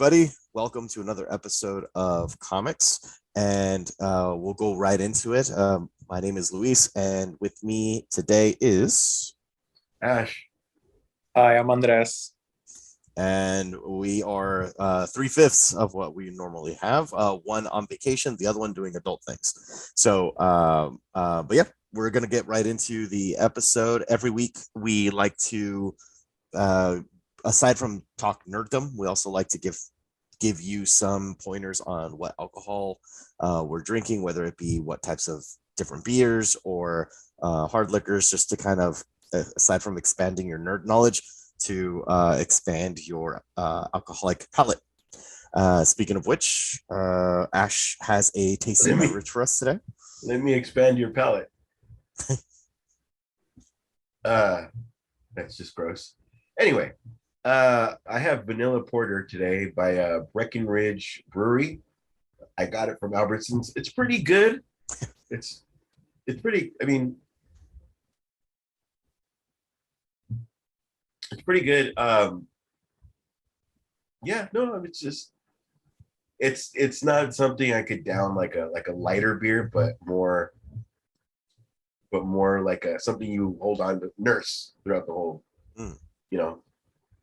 everybody. Welcome to another episode of Comix, and we'll go right into it. My name is Luis, and with me today is, Ash. Hi, I'm Andres. and we are 3/5 of what we normally have. One on vacation, the other one doing adult things. But yeah, we're gonna get right into the episode. Every week, we like to uh, aside from talk nerddom, we also like to give you some pointers on what alcohol we're drinking, whether it be what types of different beers or hard liquors, just to kind of, aside from expanding your nerd knowledge, to expand your alcoholic palate. Speaking of which, Ash has a tasting beverage for us today. Let me expand your palate. That's just gross. Anyway, I have vanilla porter today by Breckenridge Brewery. I got it from Albertsons. It's pretty good. It's pretty. I mean, it's pretty good. Yeah, no, it's just it's not something I could down like a lighter beer, but more like something you hold on to nurse throughout the whole, you know.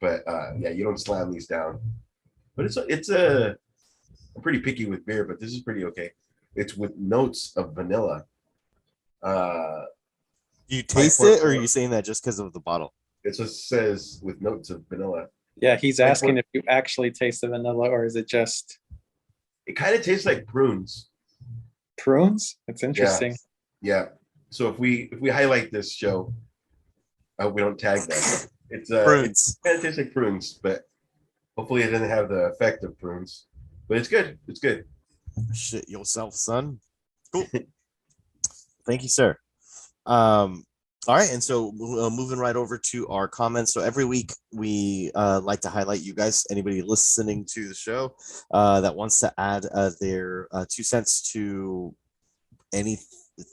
But yeah, you don't slam these down. But I'm pretty picky with beer, but this is pretty okay. It's with notes of vanilla. You taste it, or are you saying that just because of the bottle? It just says with notes of vanilla. Yeah, he's asking if you actually taste the vanilla, or is it just... It kind of tastes like prunes. Prunes? It's interesting. Yeah. So if we highlight this show, we don't tag that. It's prunes. It kind of tastes like prunes, but hopefully it doesn't have the effect of prunes. But it's good. It's good. Shit yourself, son. Cool. Thank you, sir. All right, and so moving right over to our comments. So every week we like to highlight you guys, anybody listening to the show that wants to add their 2 cents to any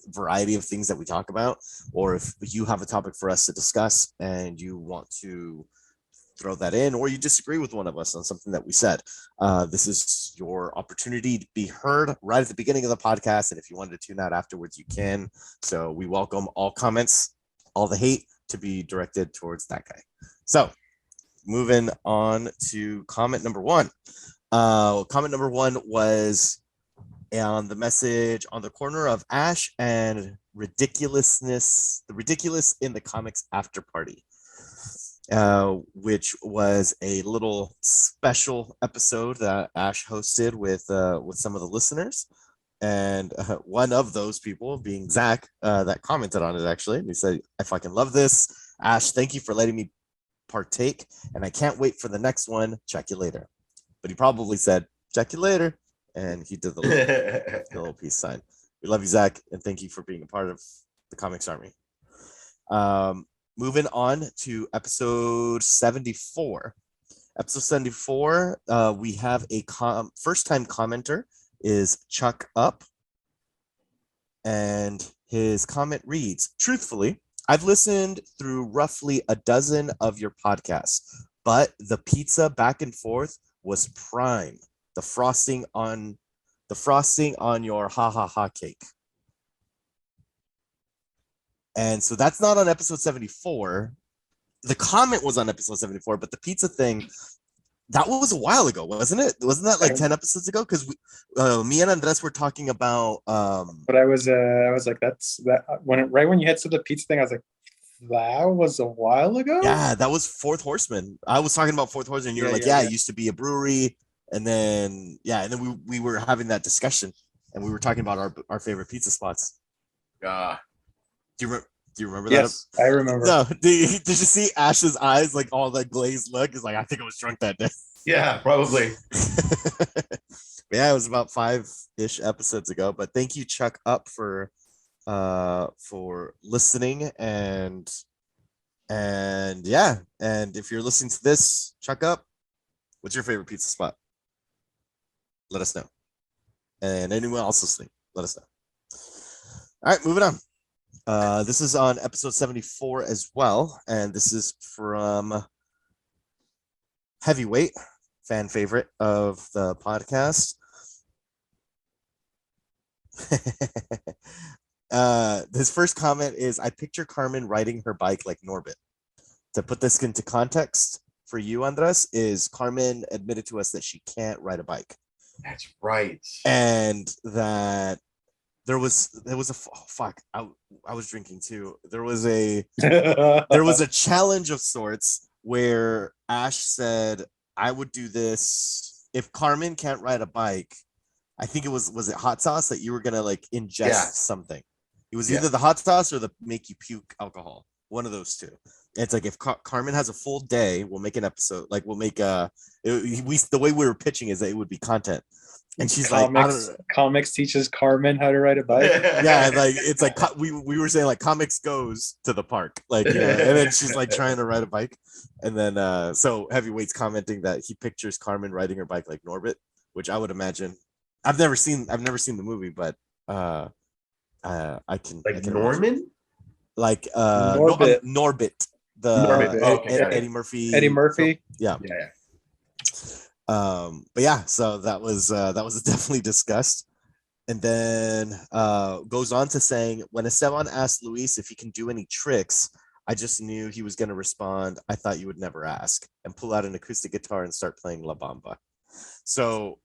variety of things that we talk about, or if you have a topic for us to discuss and you want to throw that in, or you disagree with one of us on something that we said, this is your opportunity to be heard right at the beginning of the podcast. And if you wanted to tune out afterwards, you can. So we welcome all comments, all the hate to be directed towards that guy. So moving on to comment number one. Comment number one was on the message on the corner of Ash and ridiculousness, the ridiculous in the comics after party, which was a little special episode that Ash hosted with some of the listeners. And one of those people being Zach, that commented on it, actually. He said, I fucking love this. Ash, thank you for letting me partake, and I can't wait for the next one. Check you later. But he probably said, check you later. And he did the little peace sign. We love you, Zach, and thank you for being a part of the Comics Army. Moving on to episode 74. Episode 74, we have a first-time commenter is Chuck Up. And his comment reads, truthfully, I've listened through roughly a dozen of your podcasts, but the pizza back and forth was prime. The frosting on your ha ha ha cake. And so that's not on episode 74. The comment was on episode 74, but the pizza thing, that was a while ago, wasn't it? Wasn't that like 10 episodes ago? Because me and Andres were talking about. But I was like, that's that right when you hit to the pizza thing, I was like, that was a while ago. Yeah, that was Fourth Horseman. I was talking about Fourth Horseman. And you were like, it used to be a brewery, and then we were having that discussion, and we were talking about our favorite pizza spots. Do you remember that? Yes, I remember. No, did you see Ash's eyes, like all that glazed look? Is like, I think I was drunk that day. Yeah, probably. Yeah, it was about 5-ish episodes ago. But thank you, Chuck Up, for listening, and yeah, and if you're listening to this, Chuck Up, what's your favorite pizza spot? Let us know. And anyone else listening, let us know. All right, moving on. This is on episode 74 as well, and this is from Heavyweight fan favorite of the podcast. His first comment is, I picture Carmen riding her bike like Norbit. To put this into context for you, Andres, is Carmen admitted to us that she can't ride a bike. That's right. And that there was I was drinking too. There was a challenge of sorts where Ash said, I would do this if Carmen can't ride a bike. I think it was it hot sauce that you were gonna like ingest something. It was either the hot sauce or the make you puke alcohol. One of those two. It's like if Carmen has a full day, we'll make an episode. Like we'll make the way we were pitching is that it would be content. And she's Comix teaches Carmen how to ride a bike. Yeah, like it's like we were saying like Comix goes to the park, like and then she's like trying to ride a bike, and then so Heavyweight's commenting that he pictures Carmen riding her bike like Norbit, which I would imagine. I've never seen the movie, but I can Norman, like Norbit. Norbit, Eddie Murphy. Eddie Murphy. Yeah. But yeah, so that was definitely discussed. And then goes on to saying, when Esteban asked Luis if he can do any tricks, I just knew he was going to respond, I thought you would never ask, and pull out an acoustic guitar and start playing La Bamba. So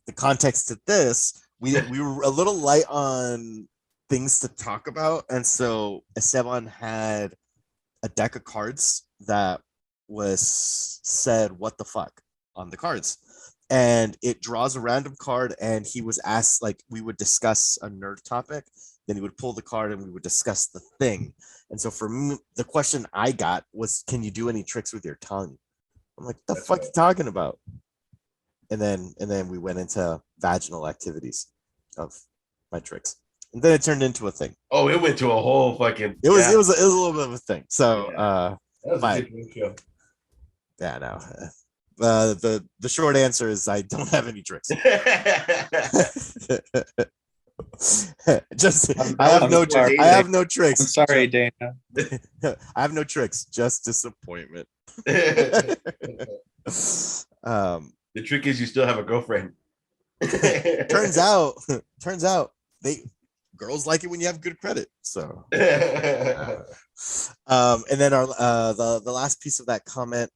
the context to this, we were a little light on things to talk about, and so Esteban had a deck of cards that was said what the fuck on the cards, and it draws a random card, and he was asked, like, we would discuss a nerd topic, then he would pull the card and we would discuss the thing. And so for me, the question I got was, can you do any tricks with your tongue? I'm like, the fuck you talking about? And then we went into vaginal activities of my tricks, and then it turned into a thing. Oh, it went to a whole fucking. It was a little bit of a thing. So that was a good show. Yeah, no. The short answer is I don't have any tricks. I have no tricks. I'm sorry, Dana. I have no tricks, just disappointment. The trick is you still have a girlfriend. turns out girls like it when you have good credit. So and then our the last piece of that comment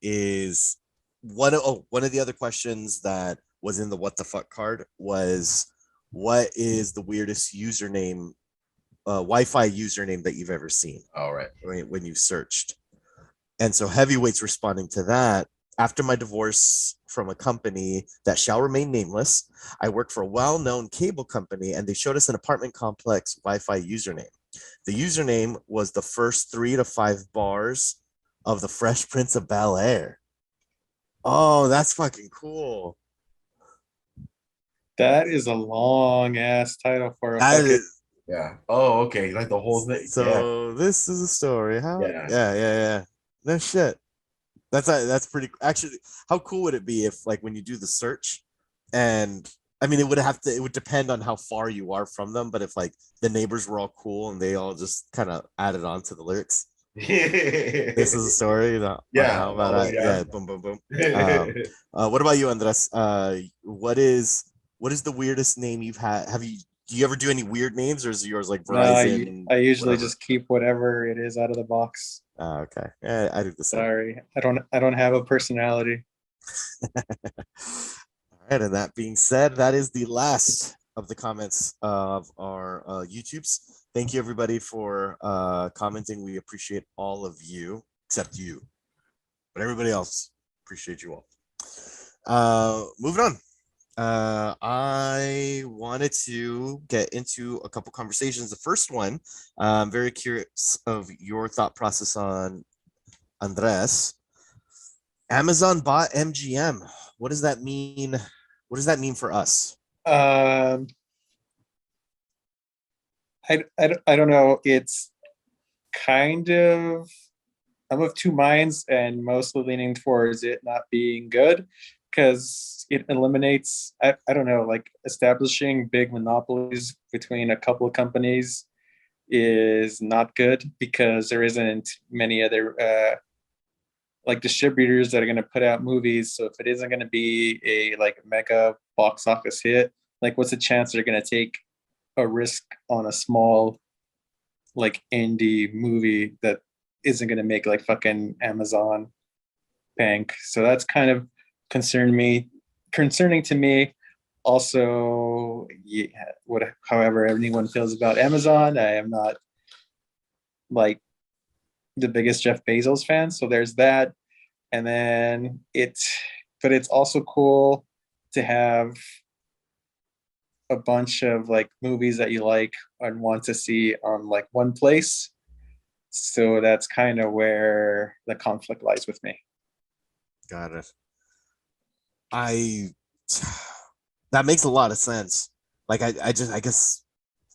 is one of the other questions that was in the what the fuck card was, what is the weirdest username, Wi-Fi username that you've ever seen? All right. When you searched. And so Heavyweight's responding to that. After my divorce from a company that shall remain nameless, I worked for a well-known cable company, and they showed us an apartment complex Wi-Fi username. The username was the first 3 to 5 bars of the Fresh Prince of Bel-Air. Oh, that's fucking cool. That is a long ass title for a yeah. Oh, okay. Like the whole thing. So this is a story. How? Yeah. No shit. That's pretty. Actually, how cool would it be if, like, when you do the search, and I mean, it would depend on how far you are from them, but if like the neighbors were all cool and they all just kind of added on to the lyrics. This is a story, you know. Yeah. Boom, boom, boom. What about you, Andres? What is the weirdest name you've had? Do you ever do any weird names, or is yours like Verizon? I usually just keep whatever it is out of the box. Okay. Yeah, I do the same. Sorry, I don't have a personality. All right, and that being said, that is the last of the comments of our YouTubes. Thank you, everybody, for commenting. We appreciate all of you, except you, but everybody else, appreciate you all. Moving on. I wanted to get into a couple conversations. The first one, I'm very curious of your thought process on, Andres. Amazon bought MGM. What does that mean? What does that mean for us? I don't know. It's kind of, I'm of two minds, and mostly leaning towards it not being good, because it eliminates, I don't know, like establishing big monopolies between a couple of companies is not good, because there isn't many other like distributors that are going to put out movies. So if it isn't going to be a like mega box office hit, like what's the chance they're going to take a risk on a small like indie movie that isn't going to make like fucking Amazon bank? So that's kind of concerning to me. Also, yeah, however anyone feels about Amazon, I am not like the biggest Jeff Bezos fan, so there's that. And then but it's also cool to have a bunch of like movies that you like and want to see on like one place. So that's kind of where the conflict lies with me. Got it. I that makes a lot of sense. Like I guess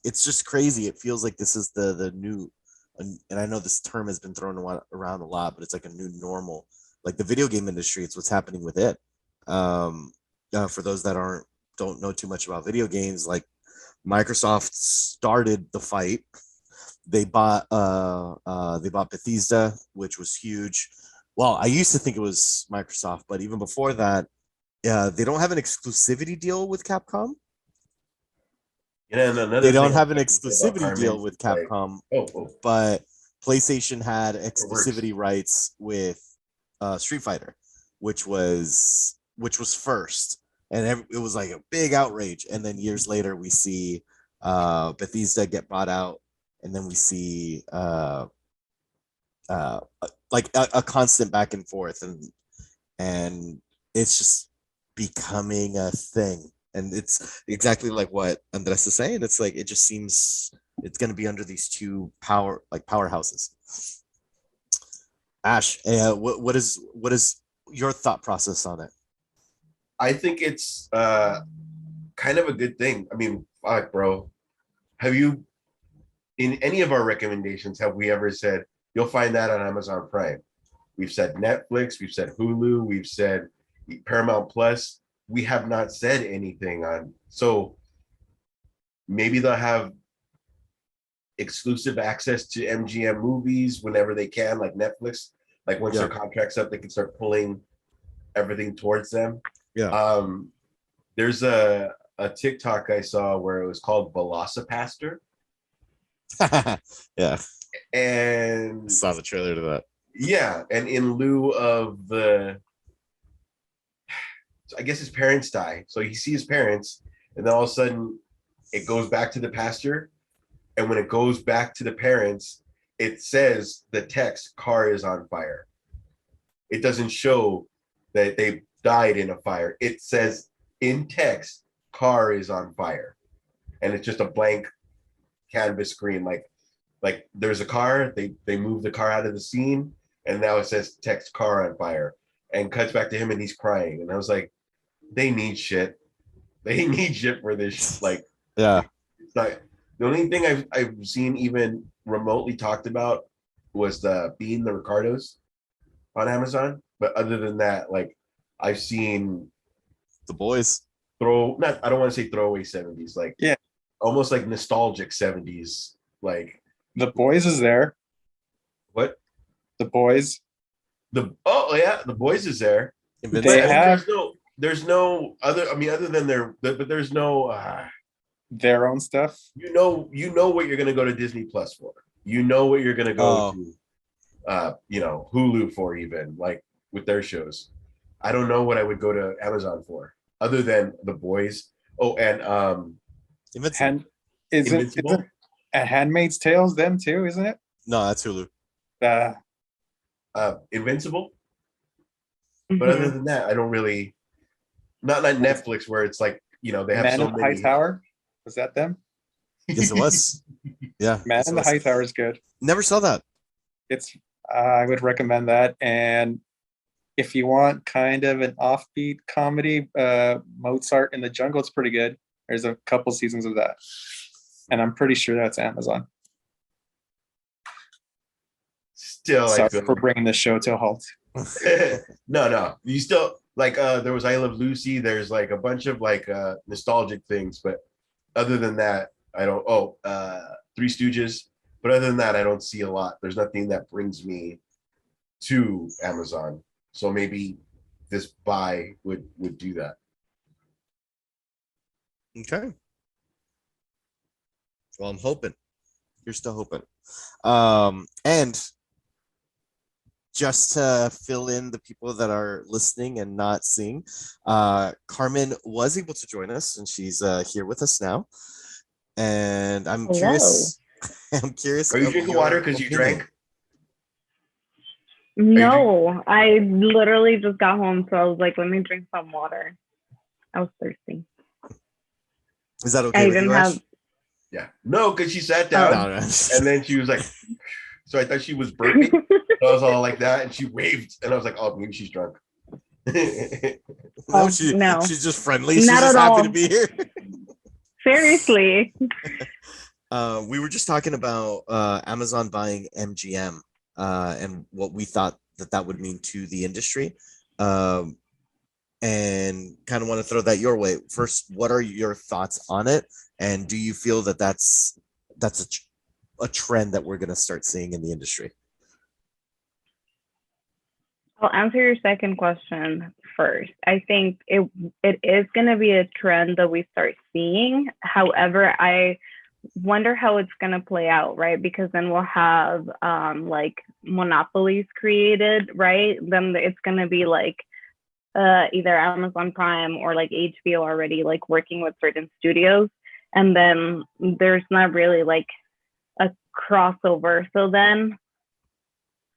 it's just crazy. It feels like this is the new, and I know this term has been thrown around a lot, but it's like a new normal. Like the video game industry, it's what's happening with it. For those that don't know too much about video games, like Microsoft started the fight. They bought Bethesda, which was huge. Well, I used to think it was Microsoft, but even before that, they don't have an exclusivity deal with Capcom. And another They don't thing have an I can say about exclusivity deal Carmen, with like, Capcom, oh, but PlayStation had it works. exclusivity rights with Street Fighter, which was first, and it was like a big outrage. And then years later, we see Bethesda get bought out, and then we see like a constant back and forth, and it's just becoming a thing. And it's exactly like what Andres is saying. It's like it just seems it's going to be under these two powerhouses. Ash, what is your thought process on it? I think it's kind of a good thing. I mean, fuck, bro. Have you, in any of our recommendations, have we ever said you'll find that on Amazon Prime? We've said Netflix, we've said Hulu, we've said Paramount Plus. We have not said anything on. So maybe they'll have exclusive access to MGM movies whenever they can, like Netflix. Like once their contract's up, they can start pulling everything towards them. Yeah. There's a TikTok I saw where it was called Velocipaster. Yeah. And I saw the trailer to that. Yeah, and in lieu of I guess his parents die. So he sees his parents, and then all of a sudden it goes back to the pasture. And when it goes back to the parents, it says the text car is on fire. It doesn't show that they died in a fire. It says in text, car is on fire. And it's just a blank canvas screen. Like there's a car, they move the car out of the scene, and now it says text car on fire, and cuts back to him and he's crying. And I was like, they need shit. They need shit for this. Like, yeah. It's not the only thing I've seen even remotely talked about was the Being the Ricardos on Amazon. But other than that, like I've seen The Boys. I don't want to say throwaway 70s, like yeah, almost like nostalgic 70s. Like The Boys is there. What? The Boys. The Boys is there. They have there's no other. I mean, other than but there's no their own stuff. You know what you're gonna go to Disney Plus for. You know what you're gonna go to Hulu for, even like with their shows. I don't know what I would go to Amazon for other than The Boys. Oh, and Invincible. Invincible? A Handmaid's Tales them too, isn't it? No, that's Hulu. Invincible. But other than that, I don't really. Not like Netflix where it's like they have Man so in the many. High Tower. Was that them? Yes, it was. Yeah. Man in the High Tower is good. Never saw that. It's I would recommend that. And if you want kind of an offbeat comedy, Mozart in the Jungle, it's pretty good. There's a couple seasons of that. And I'm pretty sure that's Amazon. Still, sorry for bringing the show to a halt. No. You still like there was I Love Lucy. There's like a bunch of like nostalgic things, but other than that, I don't. Three Stooges. But other than that, I don't see a lot. There's nothing that brings me to Amazon. So maybe this buy would do that. Okay. Well, I'm hoping. You're still hoping. And just to fill in the people that are listening and not seeing, Carmen was able to join us, and she's here with us now. And I'm Hello. curious. I'm curious. Are you of drinking your water because you opinion. drank? No, I literally just got home, so I was like, let me drink some water. I was thirsty. Is that okay I with didn't you, Ash? have. Yeah. No, because she sat down No, no. and then she was like, so I thought she was burping. So I was all like that, and she waved, and I was like, oh, maybe she's drunk. No, Oh, no. she's just friendly. She's Not just at happy all. to be here. Seriously. We were just talking about Amazon buying MGM and what we thought that would mean to the industry. And kind of want to throw that your way. First, what are your thoughts on it? And do you feel that that's a trend that we're going to start seeing in the industry? I'll answer your second question first. I think it is going to be a trend that we start seeing. However, I wonder how it's going to play out, right? Because then we'll have like monopolies created, right? Then it's going to be like either Amazon Prime or like HBO already like working with certain studios, and then there's not really like a crossover. So then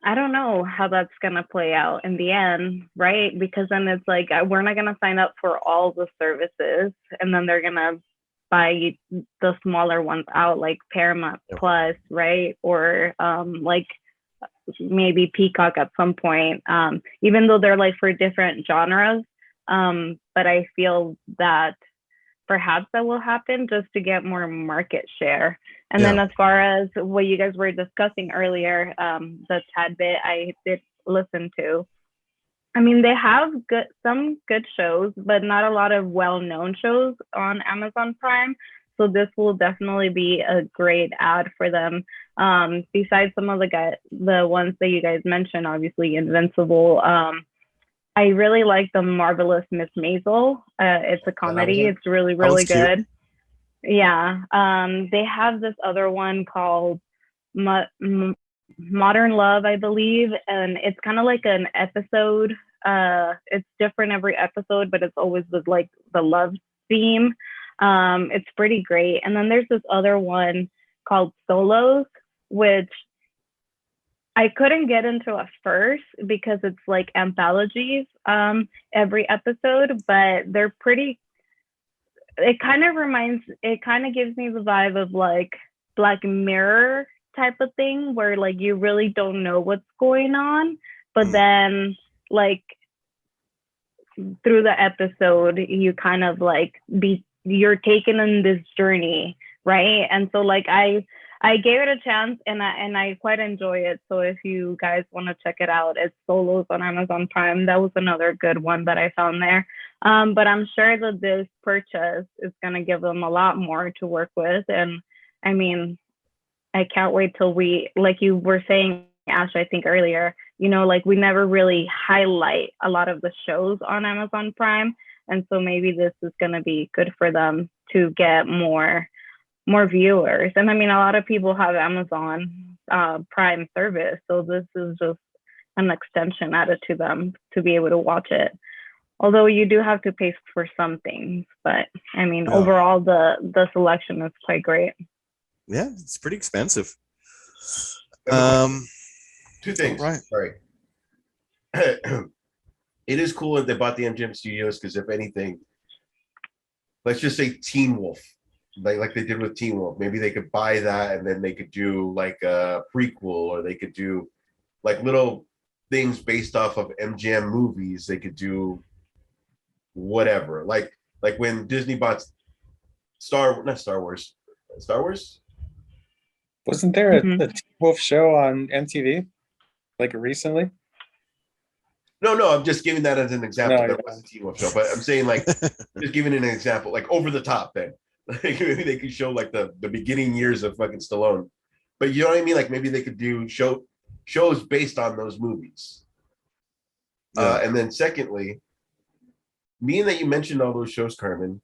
I don't know how that's going to play out in the end, right? Because then it's like we're not going to sign up for all the services, and then they're going to buy the smaller ones out, like Paramount Plus, right? Or like maybe Peacock at some point, even though they're like for different genres. But I feel that perhaps that will happen just to get more market share. And then as far as what you guys were discussing earlier, the tad bit I did listen to, I mean, they have some good shows, but not a lot of well-known shows on Amazon Prime. So this will definitely be a great ad for them. Besides some of the ones that you guys mentioned, obviously Invincible. I really like the Marvelous Miss Maisel. It's a comedy. It's really, really good. Yeah. They have this other one called Modern Love, I believe, and it's kind of like an episode. It's different every episode, but it's always with like the love theme. It's pretty great. And then there's this other one called Solos, which I couldn't get into at first because it's like anthologies every episode, but they're pretty. It kind of gives me the vibe of like Black Mirror type of thing, where like you really don't know what's going on, but then like through the episode you kind of like you're taken on this journey, right? And so like I gave it a chance, and I quite enjoy it. So if you guys want to check it out, it's Solos on Amazon Prime. That was another good one that I found there. But I'm sure that this purchase is going to give them a lot more to work with. And I mean, I can't wait till like you were saying, Ash, I think earlier, like we never really highlight a lot of the shows on Amazon Prime. And so maybe this is going to be good for them to get more viewers. And I mean, a lot of people have Amazon Prime service, so this is just an extension added to them to be able to watch it. Although you do have to pay for some things, but I mean, overall the selection is quite great. Yeah, it's pretty expensive. Two things. Right. Sorry. It is cool that they bought the MGM Studios, because if anything, let's just say Teen Wolf, like they did with Teen Wolf, maybe they could buy that and then they could do like a prequel, or they could do like little things based off of MGM movies. They could do whatever, like when Disney bought Star Wars. Wasn't there a Teen Wolf show on MTV like recently? No, I'm just giving that as an example. No, That was a Teen Wolf show, but I'm saying like just giving an example, like over the top thing. Like maybe they could show like the beginning years of fucking Stallone, but you know what I mean? Like maybe they could do show shows based on those movies. And then secondly, being that you mentioned all those shows, Carmen,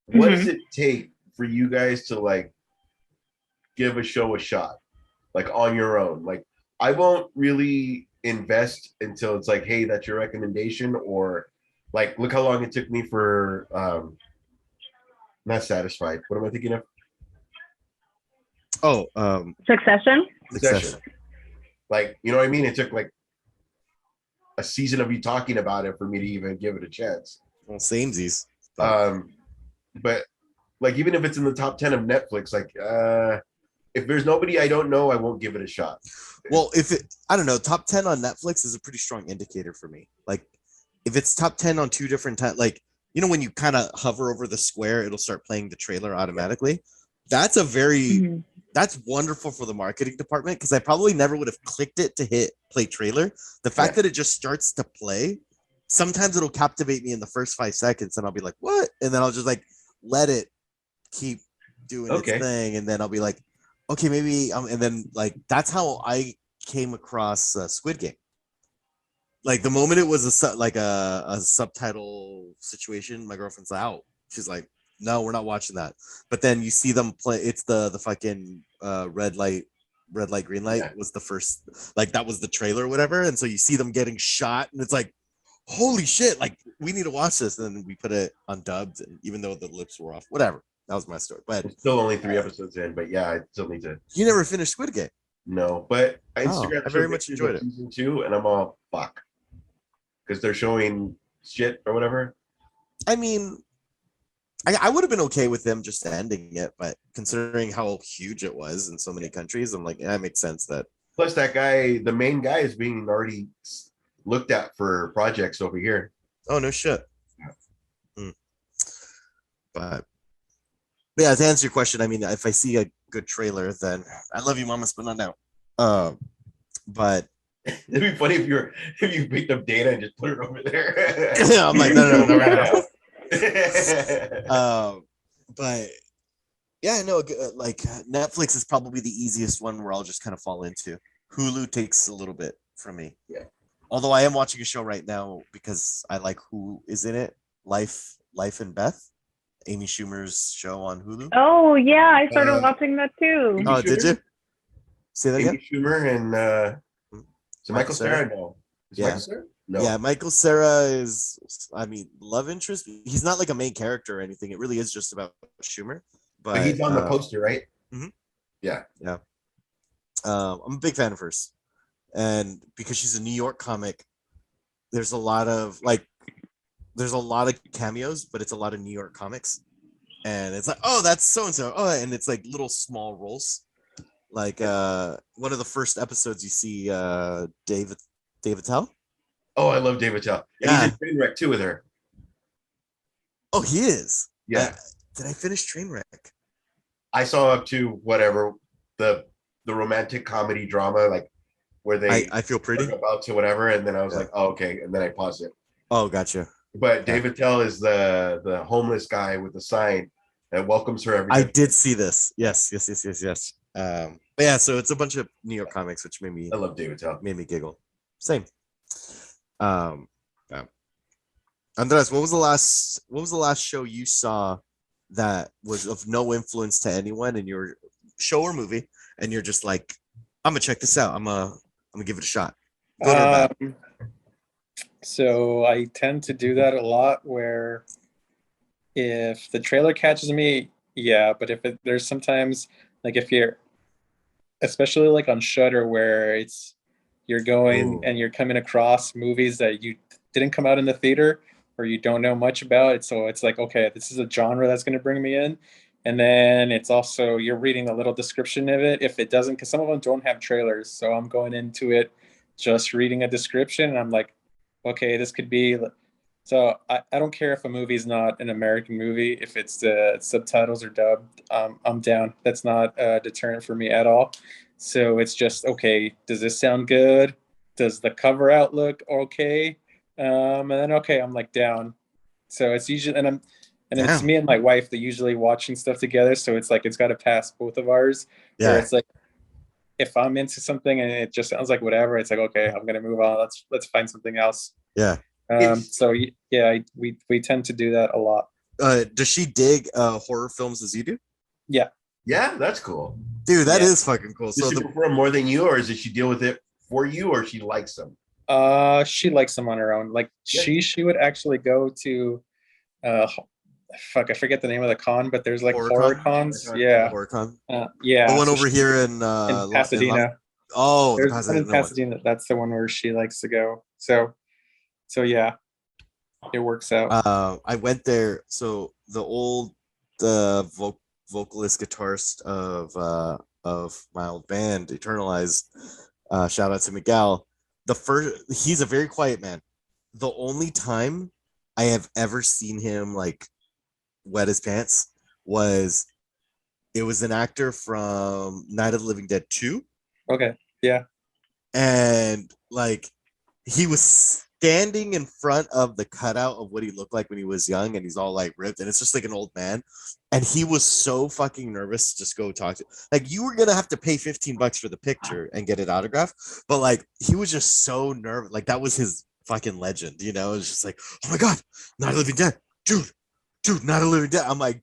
what does it take for you guys to like give a show a shot, like on your own? Like, I won't really invest until it's like, hey, that's your recommendation, or like, look how long it took me for not Satisfied. What am I thinking of? Oh, Succession. Succession. Like, you know what I mean? It took like a season of you talking about it for me to even give it a chance. Well, samesies. But like, even if it's in the top 10 of Netflix, like if there's nobody I don't know, I won't give it a shot. Well, I don't know, top 10 on Netflix is a pretty strong indicator for me. Like, if it's top 10 on two different like, you know, when you kind of hover over the square, it'll start playing the trailer automatically. That's a very that's wonderful for the marketing department, because I probably never would have clicked it to hit play trailer. The fact that it just starts to play, sometimes it'll captivate me in the first 5 seconds, and I'll be like, what? And then I'll just like let it keep doing its thing, and then I'll be like, okay, maybe and then like that's how I came across Squid Game. Like, the moment it was a subtitle situation, my girlfriend's out. She's like, no, we're not watching that. But then you see them play. It's the fucking red light, green light was the first, like, that was the trailer or whatever. And so you see them getting shot, and it's like, holy shit, like, we need to watch this. And then we put it on dubbed, and even though the lips were off, whatever. That was my story. But it's still only 3 episodes in, but yeah, I still need to. You never finished Squid Game? No, but I very much enjoyed it. Season 2, and I'm all fuck, because they're showing shit or whatever. I mean, I would have been okay with them just ending it, but considering how huge it was in so many countries, I'm like, yeah, it makes sense that. Plus, that guy, the main guy, is being already looked at for projects over here. Oh, no shit. But yeah, to answer your question, I mean, if I see a good trailer, then I love you, mamas, but not now. But it'd be funny if you picked up data and just put it over there. I'm like, no, right now. But yeah, no, like, Netflix is probably the easiest one where I'll just kind of fall into. Hulu takes a little bit from me. Yeah. Although I am watching a show right now because I like who is in it. Life and Beth, Amy Schumer's show on Hulu. Oh yeah, I started watching that too. Oh, did you? Say that again? Amy Schumer and so Michael Cera? No. Michael Cera? No. Yeah, Michael Cera is, I mean, love interest. He's not like a main character or anything. It really is just about Schumer. But he's on the poster, right? Mm-hmm. Yeah. Yeah. I'm a big fan of hers. And because she's a New York comic, there's a lot of cameos, but it's a lot of New York comics. And it's like, oh, that's so-and-so. Oh, and it's like little small roles. Like one of the first episodes you see Dave Attell. Oh, I love Dave Attell. Yeah. He's in Trainwreck too with her. Oh, he is. Yeah. Did I finish Trainwreck? I saw up to whatever the romantic comedy drama, like where they I Feel Pretty about to whatever, and then I was like, oh, okay, and then I paused it. Oh, gotcha. But Dave Attell is the homeless guy with the sign that welcomes her every day. I did see this. Yes. But yeah, so it's a bunch of New York comics, which I love Dave Attell. Made me giggle. Same. Yeah. Andres, what was the last show you saw that was of no influence to anyone in your show or movie, and you're just like, I'm gonna check this out. I'm gonna give it a shot. Good or bad? So I tend to do that a lot, where if the trailer catches me, yeah, but there's sometimes, like, if you're, especially like on Shudder, where you're going and you're coming across movies that you didn't come out in the theater or you don't know much about it. So it's like, okay, this is a genre that's going to bring me in. And then it's also, you're reading a little description of it. If it doesn't, because some of them don't have trailers. So I'm going into it just reading a description, and I'm like, okay, this could be. So I don't care if a movie is not an American movie. If it's the subtitles or dubbed, I'm down. That's not a deterrent for me at all. So it's just, okay, does this sound good? Does the cover out look okay? And then, okay, I'm like down. So it's usually, and it's me and my wife that usually watching stuff together. So it's like, it's got to pass both of ours. Yeah. Where it's like, if I'm into something and it just sounds like whatever, it's like, okay, I'm gonna move on. Let's find something else. Yeah. So yeah, we tend to do that a lot. Does she dig horror films as you do? Yeah. Yeah, that's cool. Dude, that Yeah. is fucking cool. Does So she the prefer them more than you, or does she deal with it for you, or she likes them? She likes them on her own. Like Yeah. she would actually go to fuck, I forget the name of the con, but there's like horror HorrorCon? cons. HorrorCon, Yeah. HorrorCon? The Yeah. one So over here in in in Los. Pasadena. Oh, the There's one in Pasadena one. Pasadena. That's the one where she likes to go. So yeah, it works out. I went there. So the old vocalist guitarist of my old band, Eternalize. Shout out to Miguel. He's a very quiet man. The only time I have ever seen him like wet his pants was it was an actor from Night of the Living Dead 2. Okay. Yeah. And like he was standing in front of the cutout of what he looked like when he was young, and he's all like ripped, and it's just like an old man. And he was so fucking nervous to just go talk to, like, you were gonna have to pay $15 for the picture and get it autographed, but like he was just so nervous. Like that was his fucking legend, you know. It was just like, oh my god, Not a Living Dead, dude, Not a Living Dead. I'm like,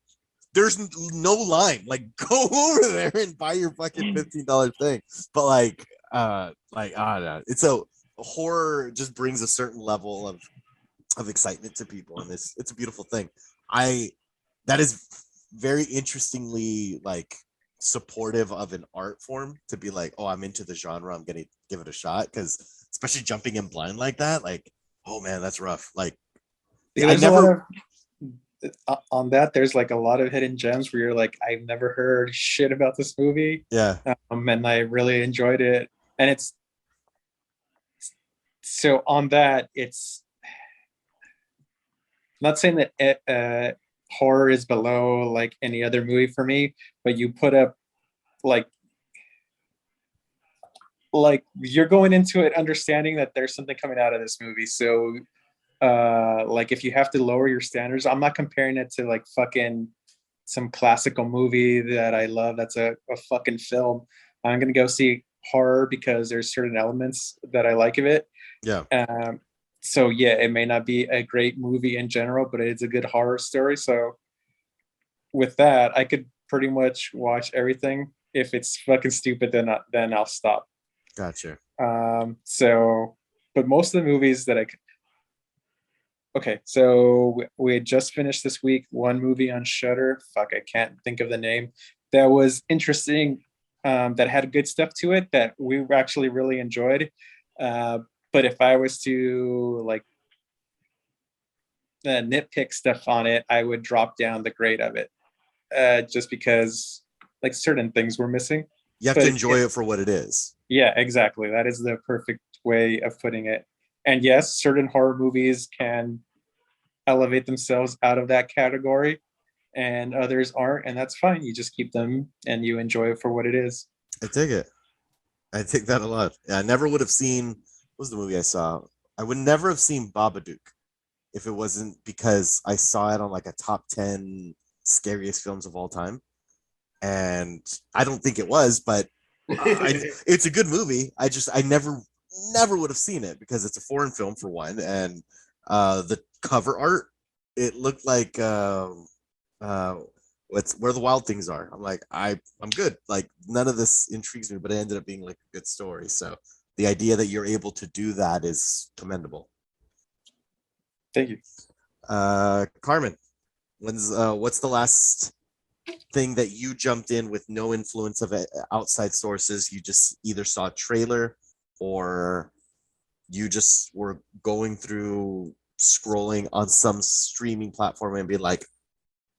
there's no line. Like, go over there and buy your fucking $15 thing. But like I don't know. It's a horror just brings a certain level of excitement to people, and it's a beautiful thing. That is very interestingly like supportive of an art form to be like, oh, I'm into the genre, I'm gonna give it a shot, because especially jumping in blind like that, like, oh man, that's rough. Like, Yeah, I there's a lot never of on that. There's like a lot of hidden gems where you're like, I've never heard shit about this movie, yeah and I really enjoyed it. And it's so on that. It's not saying that horror is below like any other movie for me, but you put up like you're going into it understanding that there's something coming out of this movie. So like if you have to lower your standards, I'm not comparing it to like fucking some classical movie that I love that's a fucking film. I'm gonna go see horror because there's certain elements that I like of it. yeah So yeah, it may not be a great movie in general, but it's a good horror story. So with that, I could pretty much watch everything. If it's fucking stupid, then I'll stop. gotcha. So, but most of the movies that okay, so we had just finished this week one movie on Shudder. Fuck, I can't think of the name. That was interesting. That had good stuff to it that we actually really enjoyed. But if I was to like nitpick stuff on it, I would drop down the grade of it, just because like certain things were missing. You have But to enjoy it for what it is. Yeah, exactly. That is the perfect way of putting it. And yes, certain horror movies can elevate themselves out of that category, and others aren't, and that's fine. You just keep them and you enjoy it for what it is. I dig it. I dig that a lot. Yeah, I never would have seen, what was the movie I saw? I would never have seen Babadook if it wasn't because I saw it on like a top 10 scariest films of all time. And I don't think it was, but it's a good movie. I never would have seen it because it's a foreign film for one, and the cover art, it looked like what's Where the Wild Things Are. I'm like, I'm good. Like, none of this intrigues me, but it ended up being like a good story. So the idea that you're able to do that is commendable. Thank you. Carmen, what's the last thing that you jumped in with no influence of outside sources? You just either saw a trailer or you just were going through scrolling on some streaming platform and be like,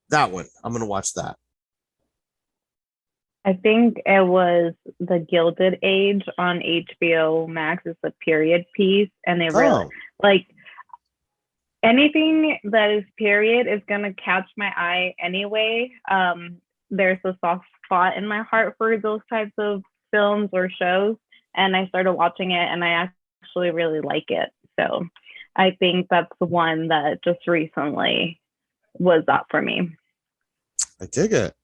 that one, I'm gonna watch that. I think it was The Gilded Age on HBO Max. It's a period piece, and they really like anything that is period is gonna catch my eye anyway. There's a soft spot in my heart for those types of films or shows, and I started watching it, and I actually really like it. So I think that's the one that just recently was up for me. I dig it.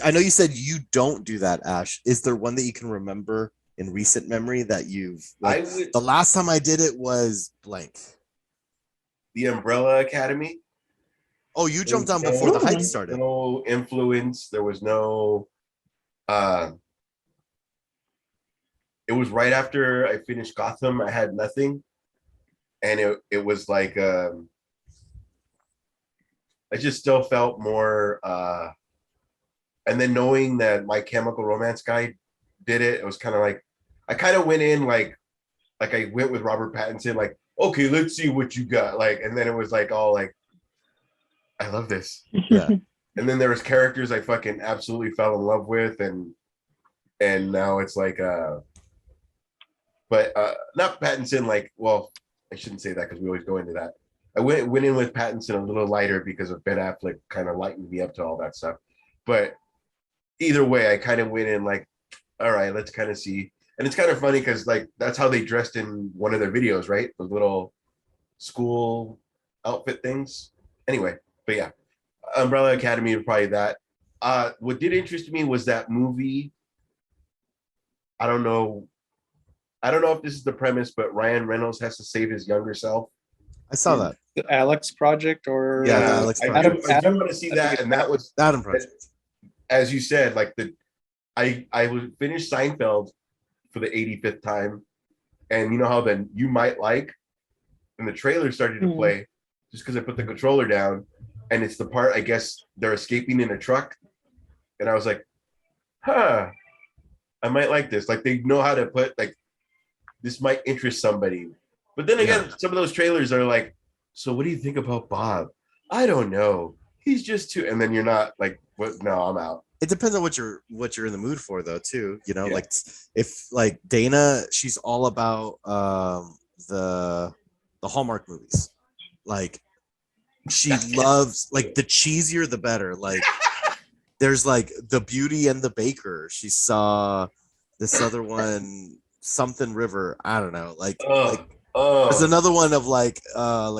I know you said you don't do that, Ash. Is there one that you can remember in recent memory that you've like? I would The last time I did it was blank. the Umbrella Academy. Oh, you There jumped was on before the hype Ooh. started. no influence. There was no. It was right after I finished Gotham. I had nothing, and it was like I just still felt more. And then knowing that My Chemical Romance guy did it, it was kind of like I kind of went in like I went with Robert Pattinson, like, okay, let's see what you got. Like, and then it was like all like, I love this. Yeah. And then there was characters I fucking absolutely fell in love with, and now it's like but not Pattinson, like, well, I shouldn't say that because we always go into that. I went in with Pattinson a little lighter because of Ben Affleck kind of lightened me up to all that stuff. But either way, I kind of went in like, all right, let's kind of see. And it's kind of funny because like that's how they dressed in one of their videos, right? Those little school outfit things. Anyway, but yeah, Umbrella Academy is probably that. What did interest me was that movie. I don't know. I don't know if this is the premise, but Ryan Reynolds has to save his younger self. I saw that. The Alex Project or Yeah, the Alex I Project. do, I do want to see that, and that was Adam Project. as you said, like I would finish Seinfeld for the 85th time, and you know how then you might like, and the trailer started to play just because I put the controller down, and it's the part I guess they're escaping in a truck, and I was like, huh, I might like this. Like they know how to put like this might interest somebody, but then again, some of those trailers are like, so what do you think about Bob? I don't know. He's just too, and then you're not like, what? No, I'm out. It depends on what you're in the mood for though too, you know. Like if like Dana, she's all about the Hallmark movies. Like she loves like the cheesier the better. Like there's like The Beauty and the Baker. She saw this other one, something River, I don't know. Like there's another one of like a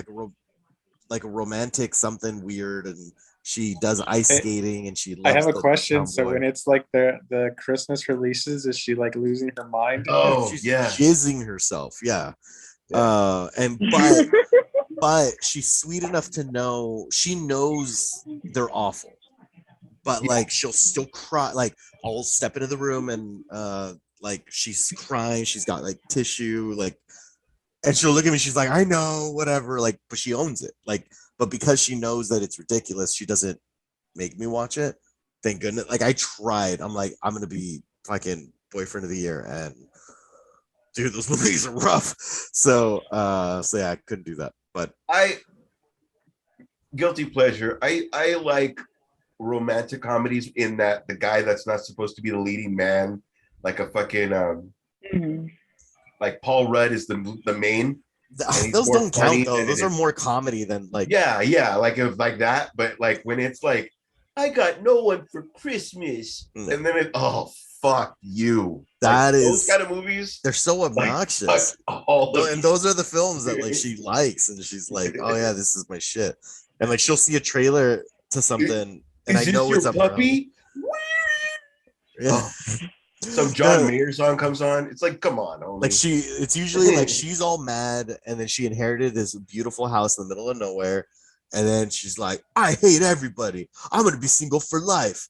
romantic something weird, and she does ice skating, and she loves I have a the question. cowboy. So when it's like the Christmas releases, is she like losing her mind? Oh, she's yeah. jizzing herself. Yeah. And but she's sweet enough to know she knows they're awful, but like she'll still cry. Like I'll step into the room and like she's crying, she's got like tissue, like, and she'll look at me, she's like, I know, whatever, like, but she owns it. Like, but because she knows that it's ridiculous, she doesn't make me watch it. Thank goodness. Like I tried. I'm like, I'm gonna be fucking boyfriend of the year, and dude, those movies are rough. So yeah, I couldn't do that. But I guilty pleasure. I like romantic comedies in that the guy that's not supposed to be the leading man, like a fucking like Paul Rudd is the main. those don't count though. Those are more comedy than like yeah, like it was like that. But like when it's like, I got no one for Christmas, and then it fuck you. That like, is those kind of movies. They're so obnoxious. And those are the films that like she likes, and she's like, oh yeah, this is my shit. And like she'll see a trailer to something, and I know it's a puppy. Yeah. Some John Mayer song comes on. It's like, come on, homie. Like it's usually like she's all mad, and then she inherited this beautiful house in the middle of nowhere, and then she's like, I hate everybody. I'm gonna be single for life.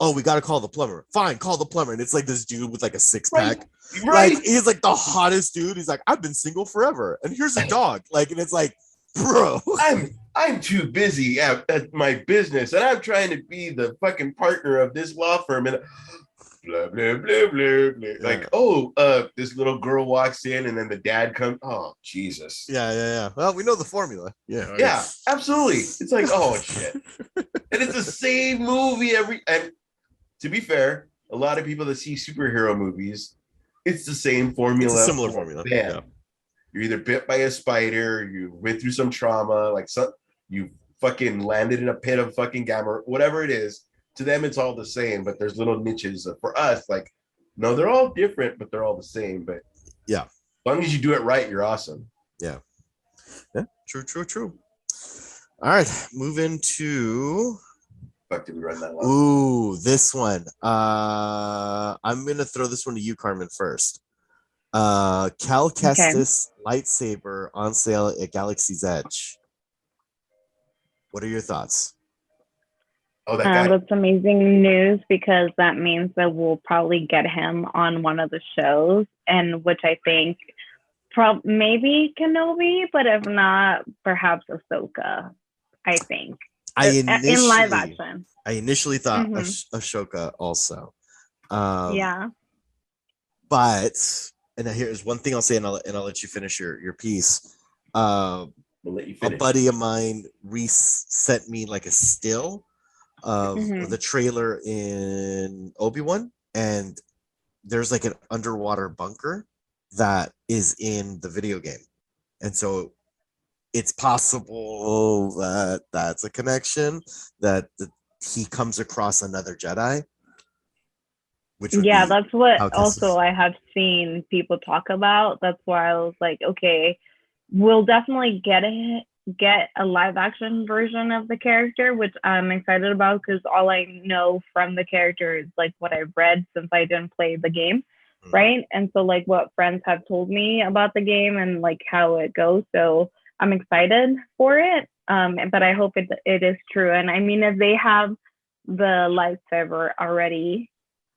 Oh, we gotta call the plumber. Fine, call the plumber. And it's like this dude with like a 6-pack. Right. Like he's like the hottest dude. He's like, I've been single forever, and here's a dog. Like, and it's like, bro, I'm too busy at my business, and I'm trying to be the fucking partner of this law firm, and blah blah blah blah blah. Like, this little girl walks in, and then the dad comes. Oh, Jesus. Yeah. Well, we know the formula. Yeah, absolutely. It's like, oh shit, and it's the same movie and to be fair, a lot of people that see superhero movies, it's the same formula. It's a similar formula. Yeah. You're either bit by a spider, you went through some trauma, like you fucking landed in a pit of fucking gamma, whatever it is. To them, it's all the same, but there's little niches. For us, like, no, they're all different, but they're all the same. But yeah, as long as you do it right, you're awesome. Yeah. True. All right, move into fuck did we run that long? Ooh, this one. I'm gonna throw this one to you, Carmen, first. Cal Kestis lightsaber on sale at Galaxy's Edge. What are your thoughts? Oh, that guy. That's amazing news because that means that we'll probably get him on one of the shows, and which I think maybe Kenobi, but if not, perhaps Ahsoka. I think in live action. I initially thought Ashoka also. Yeah. But and here's one thing I'll say, and I'll let you finish your piece. We'll let you finish. A buddy of mine sent me like a still of the trailer in Obi-Wan, and there's like an underwater bunker that is in the video game, and so it's possible that that's a connection, that he comes across another Jedi. That's what also I have seen people talk about. That's why I was like, okay, we'll definitely get a live action version of the character, which I'm excited about because all I know from the character is like what I've read since I didn't play the game, right? And so like what friends have told me about the game and like how it goes. So I'm excited for it, but I hope it is true. And I mean, if they have the lightsaber already,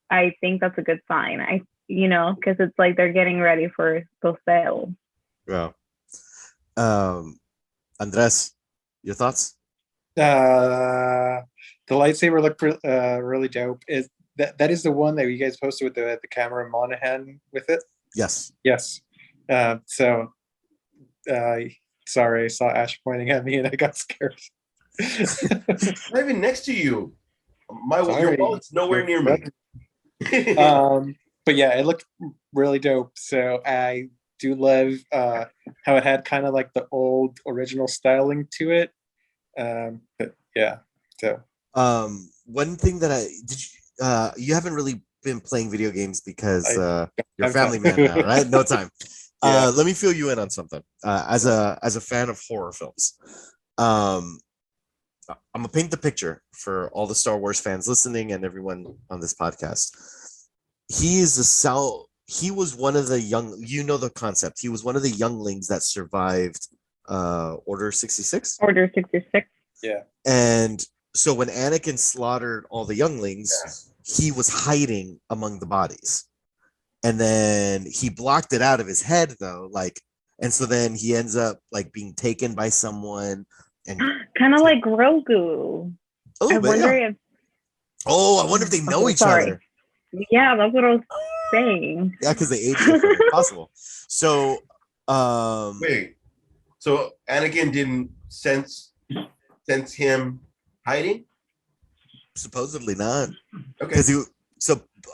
I think that's a good sign. Because it's like they're getting ready for those sales. Yeah. Andres, your thoughts? The lightsaber looked really dope. Is that is the one that you guys posted with the camera Monahan with it? Yes. Sorry, I saw Ash pointing at me and I got scared. Not even next to you. Your wallet's nowhere near me. But yeah, it looked really dope. So I do love how it had kind of like the old original styling to it. But yeah, so one thing that you haven't really been playing video games because you're a family man now, right? No time. Let me fill you in on something. As a fan of horror films, I'm gonna paint the picture for all the Star Wars fans listening and everyone on this podcast. He was one of the the concept. He was one of the younglings that survived Order 66. Order 66. Yeah. And so when Anakin slaughtered all the younglings, he was hiding among the bodies. And then he blocked it out of his head though, and so then he ends up like being taken by someone and kind of like Grogu. I wonder if they know each other. Yeah, that's what I was saying. Yeah, because they age different. Possible. So wait. So Anakin didn't sense him hiding? Supposedly not. Okay. Because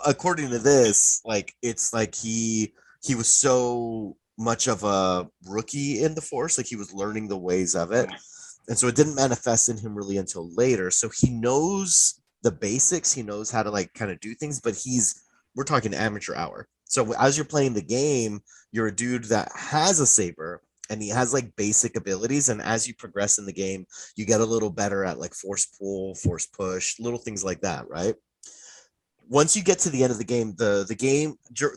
according to this, like it's like he was so much of a rookie in the Force, like he was learning the ways of it, and so it didn't manifest in him really until later. So he knows the basics, he knows how to like kind of do things, but we're talking amateur hour. So as you're playing the game, you're a dude that has a saber and he has like basic abilities, and as you progress in the game, you get a little better at like force pull, force push, little things like that, right? Once you get to the end of the game,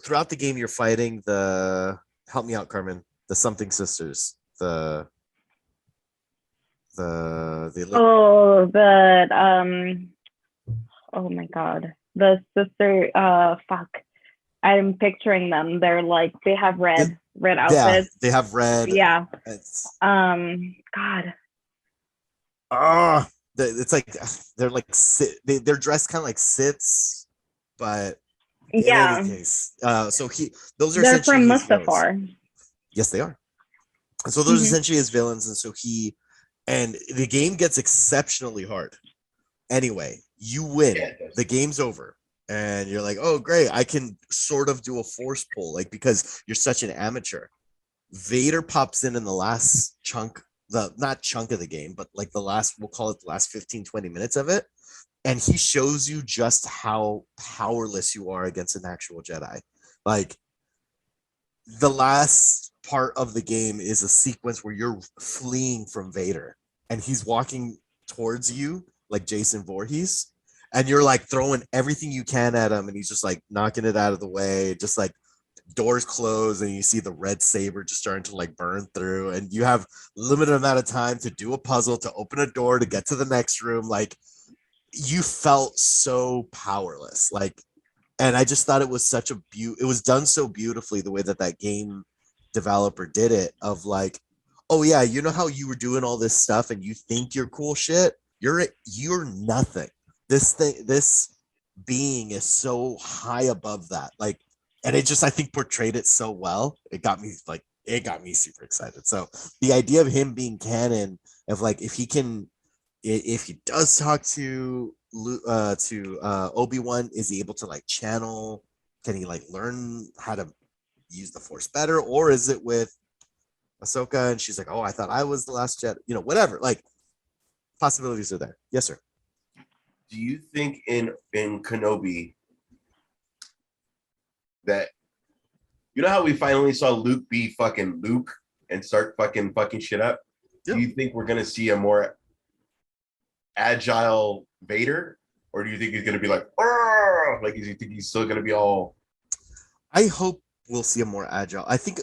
throughout the game, you're fighting help me out, Carmen, the something sisters, oh my god, the sister, fuck, I'm picturing them. They're like, they have red outfits. Yeah, they have red. Yeah. God. It's like they're like they're dressed kind of like Siths, but in any case, so they're from Mustafar. Yes, they are. And so those are essentially his villains, and so and the game gets exceptionally hard. Anyway, you win. The game's over. And you're like, oh, great. I can sort of do a force pull, like, because you're such an amateur. Vader pops in the last chunk, not chunk of the game, but like we'll call it the last 15, 20 minutes of it. And he shows you just how powerless you are against an actual Jedi. Like, the last part of the game is a sequence where you're fleeing from Vader and he's walking towards you like Jason Voorhees, and you're like throwing everything you can at him, and he's just like knocking it out of the way, just like doors close, and you see the red saber just starting to like burn through, and you have limited amount of time to do a puzzle, to open a door, to get to the next room. Like you felt so powerless, like, and I just thought it was such a it was done so beautifully the way that that game developer did it, of like, oh yeah, you know how you were doing all this stuff and you think you're cool shit, you're nothing. This being is so high above that, like, and it just, I think, portrayed it so well. It got me super excited. So the idea of him being canon, of like, if he can, if he does talk to Obi-Wan, is he able to like channel, can he like learn how to use the Force better, or is it with Ahsoka and she's like, oh, I thought I was the last Jedi, you know, whatever, like possibilities are there. Yes, sir. Do you think in Kenobi that, you know how we finally saw Luke be fucking Luke and start fucking shit up? Yep. Do you think we're gonna see a more agile Vader, or do you think he's gonna be like, "Arr!" Like, do you think he's still gonna be all? I hope we'll see a more agile. I think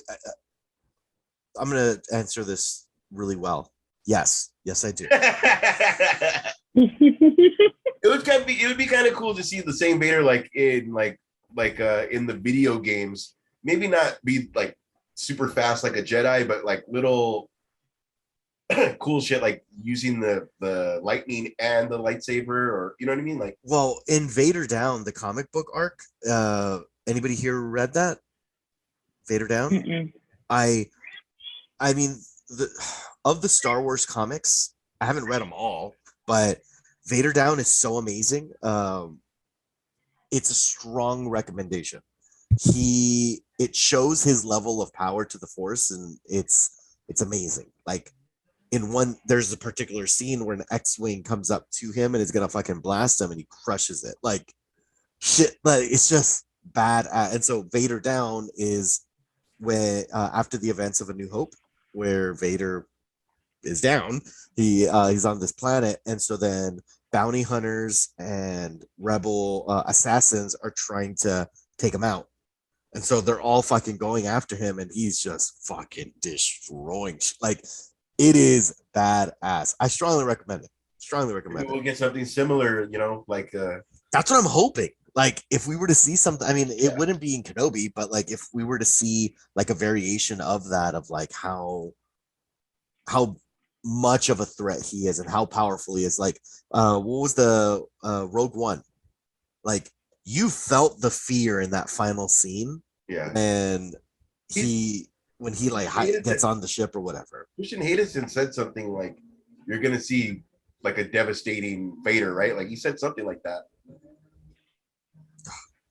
I'm gonna answer this really well. Yes, I do. It would be kind of cool to see the same Vader like in in the video games. Maybe not be like super fast like a Jedi, but like little cool shit, like using the lightning and the lightsaber, or you know what I mean? Like, well, in Vader Down, the comic book arc, anybody here read that? Vader Down? Mm-mm. I mean, of the Star Wars comics, I haven't read them all, but Vader Down is so amazing. It's a strong recommendation. It shows his level of power to the Force, and it's amazing. Like, in one, there's a particular scene where an X-wing comes up to him and is gonna fucking blast him, and he crushes it. Like shit, like it's just bad. And so Vader Down is when, after the events of A New Hope, where Vader is down, he's on this planet, and so then bounty hunters and rebel assassins are trying to take him out. And so they're all fucking going after him, and he's just fucking destroying. Like, it is badass. I strongly recommend it. maybe we'll get something similar, you know, like That's what I'm hoping. Like, if we were to see something, I mean, it Yeah. wouldn't be in Kenobi, but like if we were to see like a variation of that, of like how much of a threat he is and how powerful he is. Like, what was the Rogue One? Like, you felt the fear in that final scene, yeah. and when he like gets on the ship or whatever. Christian Hayden said something like, "You're gonna see like a devastating Vader," right? Like he said something like that.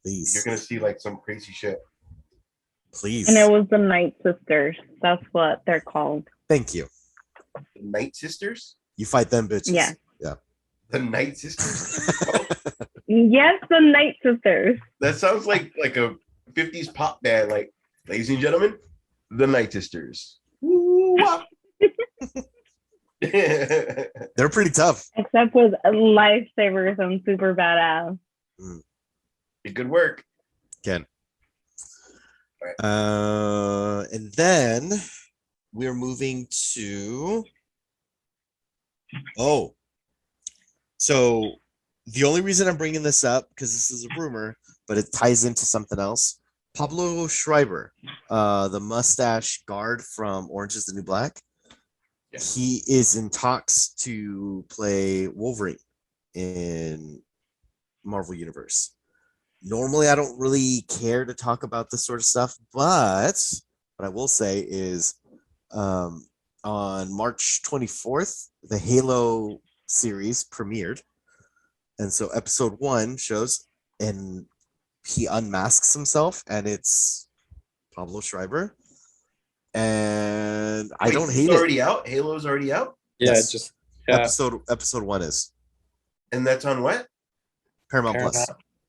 Please, You're gonna see like some crazy shit. please. And it was the Night Sisters. That's what they're called. Thank you. The Night Sisters. You fight them bitches. Yeah. Yeah. The Night Sisters. Oh, Yes, the Night Sisters. that sounds like a 50s pop band. Like, ladies and gentlemen, the Night Sisters. They're pretty tough. Except with lifesavers and super badass. Good work. Ken. And then we're moving to so the only reason I'm bringing this up, because this is a rumor, but it ties into something else. Pablo Schreiber, the mustache guard from Orange is the New Black, he is in talks to play Wolverine in Marvel Universe. Normally, I don't really care to talk about this sort of stuff, but what I will say is on March 24th, the Halo series premiered. And so episode 1 shows, and he unmasks himself, and it's Pablo Schreiber. And I don't hate it. Already out. Halo's already out. Yeah, Yes. Episode 1 is And that's on what? Paramount Plus.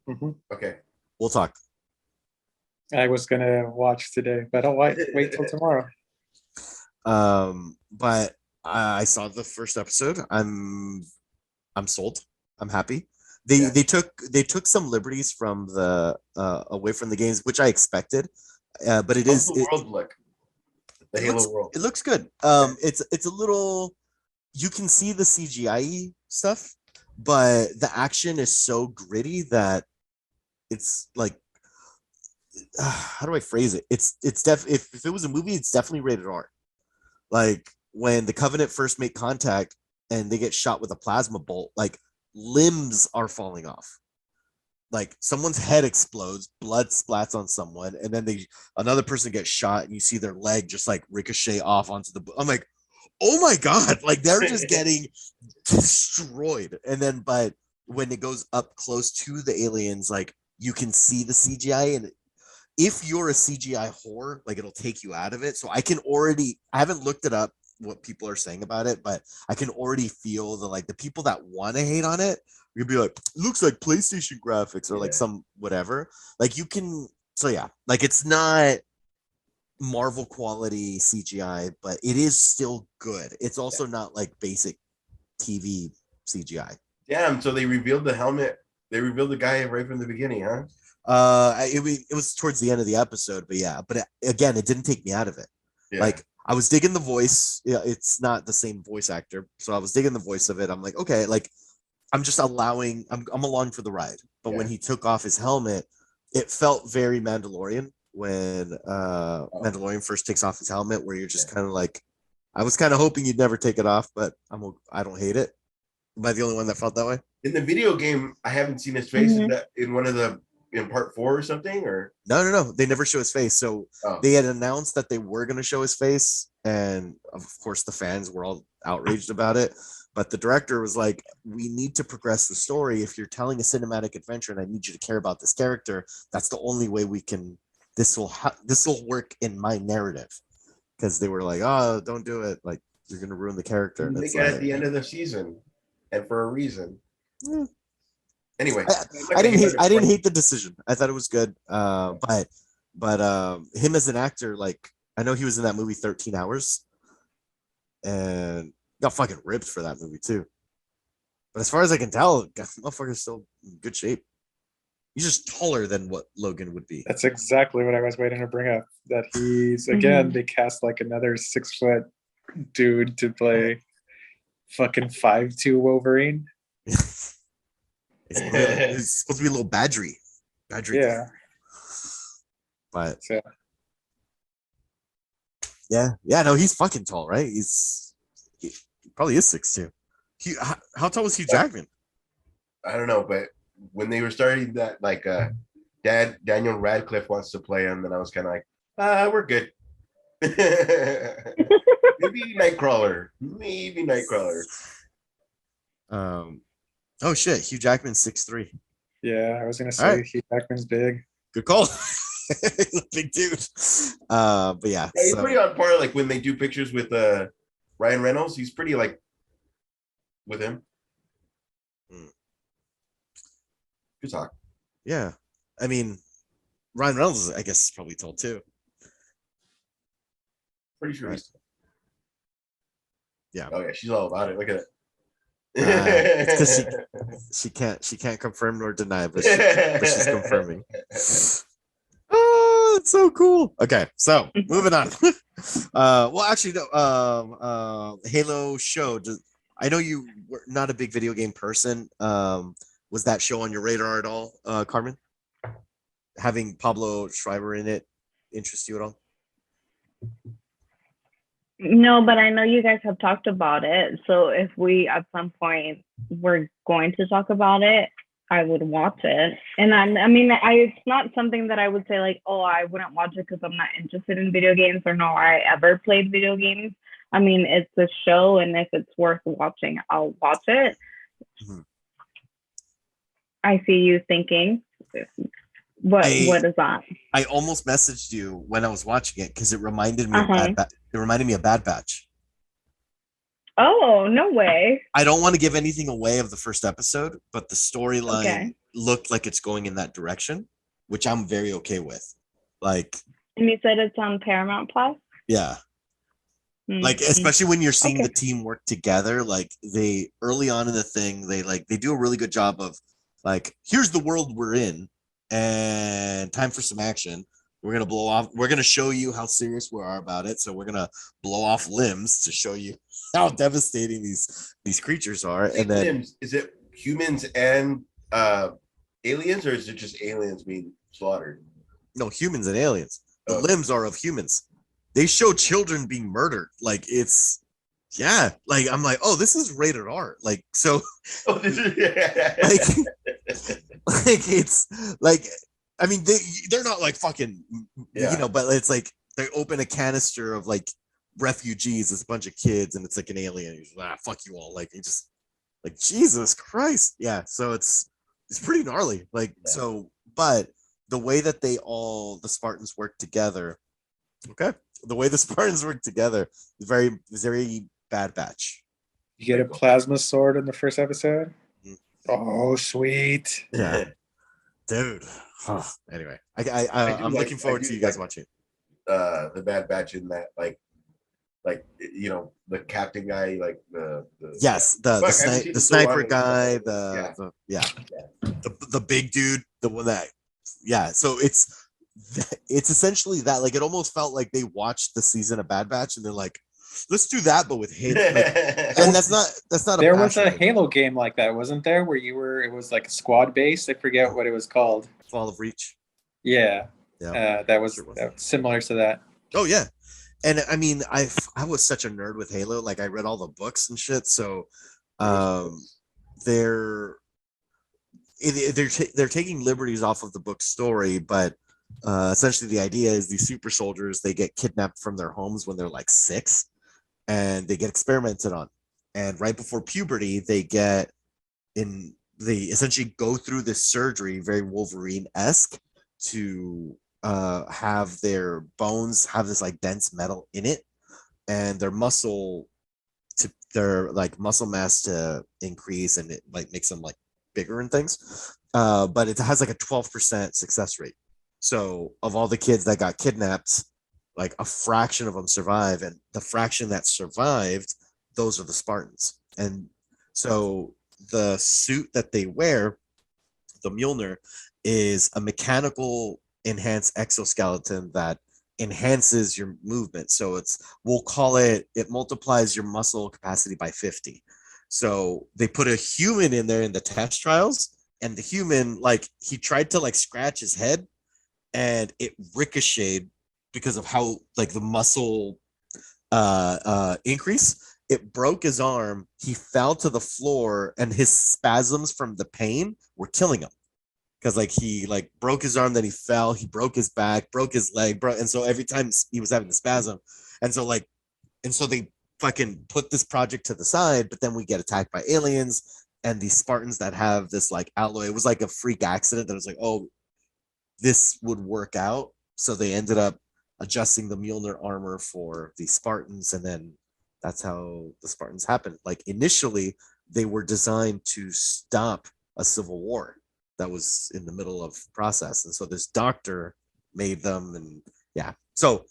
Mhm. Okay. We'll talk. I was gonna watch today, but I'll wait till tomorrow. But I saw the first episode. I'm I'm sold. I'm happy. They took some liberties from the away from the games, which I expected. But How's the world look? The Halo world. It looks good. It's a little, you can see the CGI stuff, but the action is so gritty that it's like, how do I phrase it? If it was a movie, it's definitely rated R. Like when the Covenant first make contact and they get shot with a plasma bolt, like limbs are falling off. Like someone's head explodes, blood splats on someone, and then another person gets shot, and you see their leg just like ricochet off onto the. I'm like, oh my god! Like they're just getting destroyed. And then, but when it goes up close to the aliens, like you can see the CGI, and if you're a CGI whore, like it'll take you out of it. So I haven't looked it up what people are saying about it, but I can already feel the people that want to hate on it, you'll be like, looks like PlayStation graphics or like some whatever. Like you can, so yeah, like it's not Marvel quality CGI, but it is still good. It's also not like basic TV CGI. Damn, so they revealed the helmet. They revealed the guy right from the beginning, huh? It was towards the end of the episode, but yeah, but again, it didn't take me out of it. Yeah. Like I was digging the voice. Yeah, it's not the same voice actor, so I was digging the voice of it. I'm like, okay, like I'm just allowing. I'm along for the ride. But when he took off his helmet, it felt very Mandalorian when Mandalorian first takes off his helmet, where you're just kind of like, I was kind of hoping you'd never take it off, but I don't hate it. Am I the only one that felt that way? In the video game, I haven't seen his face in one of the in part 4 or something, or no, they never show his face. So they had announced that they were going to show his face, and of course the fans were all outraged about it, but the director was like, we need to progress the story. If you're telling a cinematic adventure and I need you to care about this character, that's the only way we can, this will work in my narrative. Because they were like, oh, don't do it, like you're going to ruin the character. And it's at the end of the season, and for a reason. Anyway, I didn't hate the decision. I thought it was good. But him as an actor, like I know he was in that movie 13 Hours, and got fucking ripped for that movie too. But as far as I can tell, motherfucker's still in good shape. He's just taller than what Logan would be. That's exactly what I was waiting to bring up. That he's again, they cast like another 6-foot dude to play fucking 5'2" Wolverine. It's supposed to be a little badgery. Yeah. But yeah, no, he's fucking tall, right? He probably is 6'2". How tall was Hugh Jackman? I don't know, but when they were starting that, like Daniel Radcliffe wants to play him, then I was kind of like, we're good. Maybe Nightcrawler. Oh shit, Hugh Jackman's 6'3". Yeah, I was gonna say Hugh Jackman's big. Good call. He's a big dude. But yeah, he's pretty on par. Like when they do pictures with Ryan Reynolds, he's pretty like with him. Good talk. Yeah, I mean, Ryan Reynolds, I guess, is probably tall too. Pretty sure. Right. Yeah. Oh yeah, she's all about it. Look at it. It's because she can't confirm nor deny, but she's confirming. Oh, it's so cool. Okay, so moving on. Well, actually, no. Halo show. I know you were not a big video game person. Was that show on your radar at all, Carmen? Having Pablo Schreiber in it interest you at all? No, but I know you guys have talked about it. So if we at some point we're going to talk about it, I would watch it. And it's not something that I would say like, oh, I wouldn't watch it because I'm not interested in video games, or nor I ever played video games. I mean, it's a show, and if it's worth watching, I'll watch it. Mm-hmm. I see you thinking. What is that? I almost messaged you when I was watching it because it reminded me of Bad Batch. Oh, no way. I don't want to give anything away of the first episode, but the storyline looked like it's going in that direction, which I'm very okay with. Like, and you said it's on Paramount Plus? Yeah. Like, especially when you're seeing Okay. the team work together, like they early on in the thing, they do a really good job of like, here's the world we're in, and time for some action. We're gonna blow off. We're gonna show you how serious we are about it. So we're gonna blow off limbs to show you how devastating these creatures are. And then limbs, is it humans and aliens, or is it just aliens being slaughtered? no, humans and aliens. The Oh. limbs are of humans. They show children being murdered. Like it's yeah. Like I'm like, oh, this is rated R. Like so. Oh, this is like like it's like I mean they're not like fucking Yeah. you know, but it's like they open a canister of like refugees, it's a bunch of kids, and it's like an alien. He's like, fuck you all. Like he just like Jesus Christ. Yeah. So it's pretty gnarly. Like Yeah. so, but the way that the Spartans work together, okay. The way the Spartans work together is very Bad Batch. You get a plasma sword in the first episode. Mhm. Oh, sweet. Yeah. Dude. Anyway, I'm looking forward to you guys watching. The Bad Batch in that, like you know, the captain guy, like the Yes, the sniper guy, the big dude, the one that so it's essentially that. Like it almost felt like they watched the season of Bad Batch and they're like, let's do that, but with Halo. Like, and that's not There was a Halo game like that, wasn't there? Where it was like a squad based. I forget what it was called. Fall of Reach. Yeah. That was Sure similar to that. Oh yeah. And I mean, I was such a nerd with Halo. Like I read all the books and shit. So they're taking liberties off of the book story, but essentially the idea is these super soldiers, they get kidnapped from their homes when they're like 6 and they get experimented on. And right before puberty, they essentially go through this surgery, very Wolverine-esque, to have their bones have this like dense metal in it, and their muscle mass to increase, and it like makes them like bigger and things. But it has like a 12% success rate. So of all the kids that got kidnapped, like a fraction of them survive, and the fraction that survived, those are the Spartans. And so the suit that they wear, the Mjolnir, is a mechanical enhanced exoskeleton that enhances your movement. So we'll call it multiplies your muscle capacity by 50. So they put a human in there in the test trials, and the human, like, he tried to like scratch his head and it ricocheted because of how like the muscle increase. It broke his arm. He fell to the floor, and his spasms from the pain were killing him. Because like he like broke his arm, then he fell, he broke his back, broke his leg, and so every time he was having the spasm, and so they fucking put this project to the side. But then we get attacked by aliens and these Spartans that have this like alloy. It was like a freak accident that was like, oh, this would work out. So they ended up adjusting the Mjolnir armor for the Spartans, and then that's how the Spartans happened. Like initially, they were designed to stop a civil war that was in the middle of process, and so this doctor made them, and yeah. So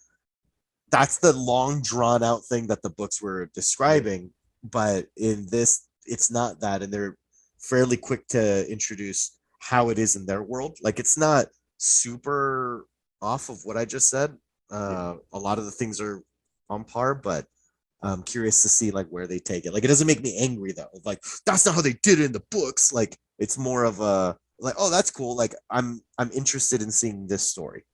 that's the long drawn out thing that the books were describing, but in this, it's not that, and they're fairly quick to introduce how it is in their world. Like it's not super off of what I just said. A lot of the things are on par, but I'm curious to see like where they take it. Like it doesn't make me angry though. Like that's not how they did it in the books. Like it's more of a like, oh, that's cool. Like I'm interested in seeing this story.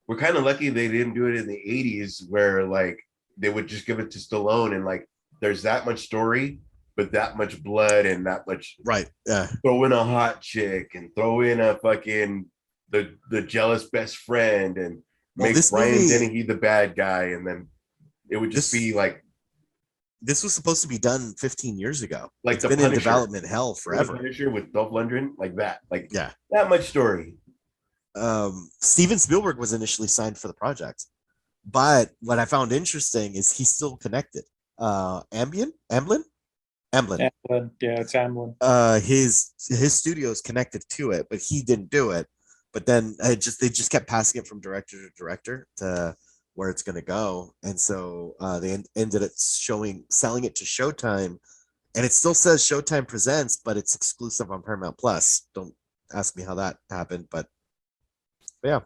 We're kind of lucky they didn't do it in the 80s where like they would just give it to Stallone and like there's that much story, but that much blood and that much throw in a hot chick and throw in a fucking the jealous best friend and make Brian Dennehy the bad guy, and then it would just be like this was supposed to be done 15 years ago. Like it's been Punisher, in development hell forever. The Punisher with Dolph Lundgren, like that. Like that much story. Steven Spielberg was initially signed for the project, but what I found interesting is he's still connected. Amblin. Yeah, it's Amblin. His studio is connected to it, but he didn't do it. But then they just kept passing it from director to director to where it's going to go. And so they ended up selling it to Showtime, and it still says Showtime Presents, but it's exclusive on Paramount Plus. Don't ask me how that happened, but yeah.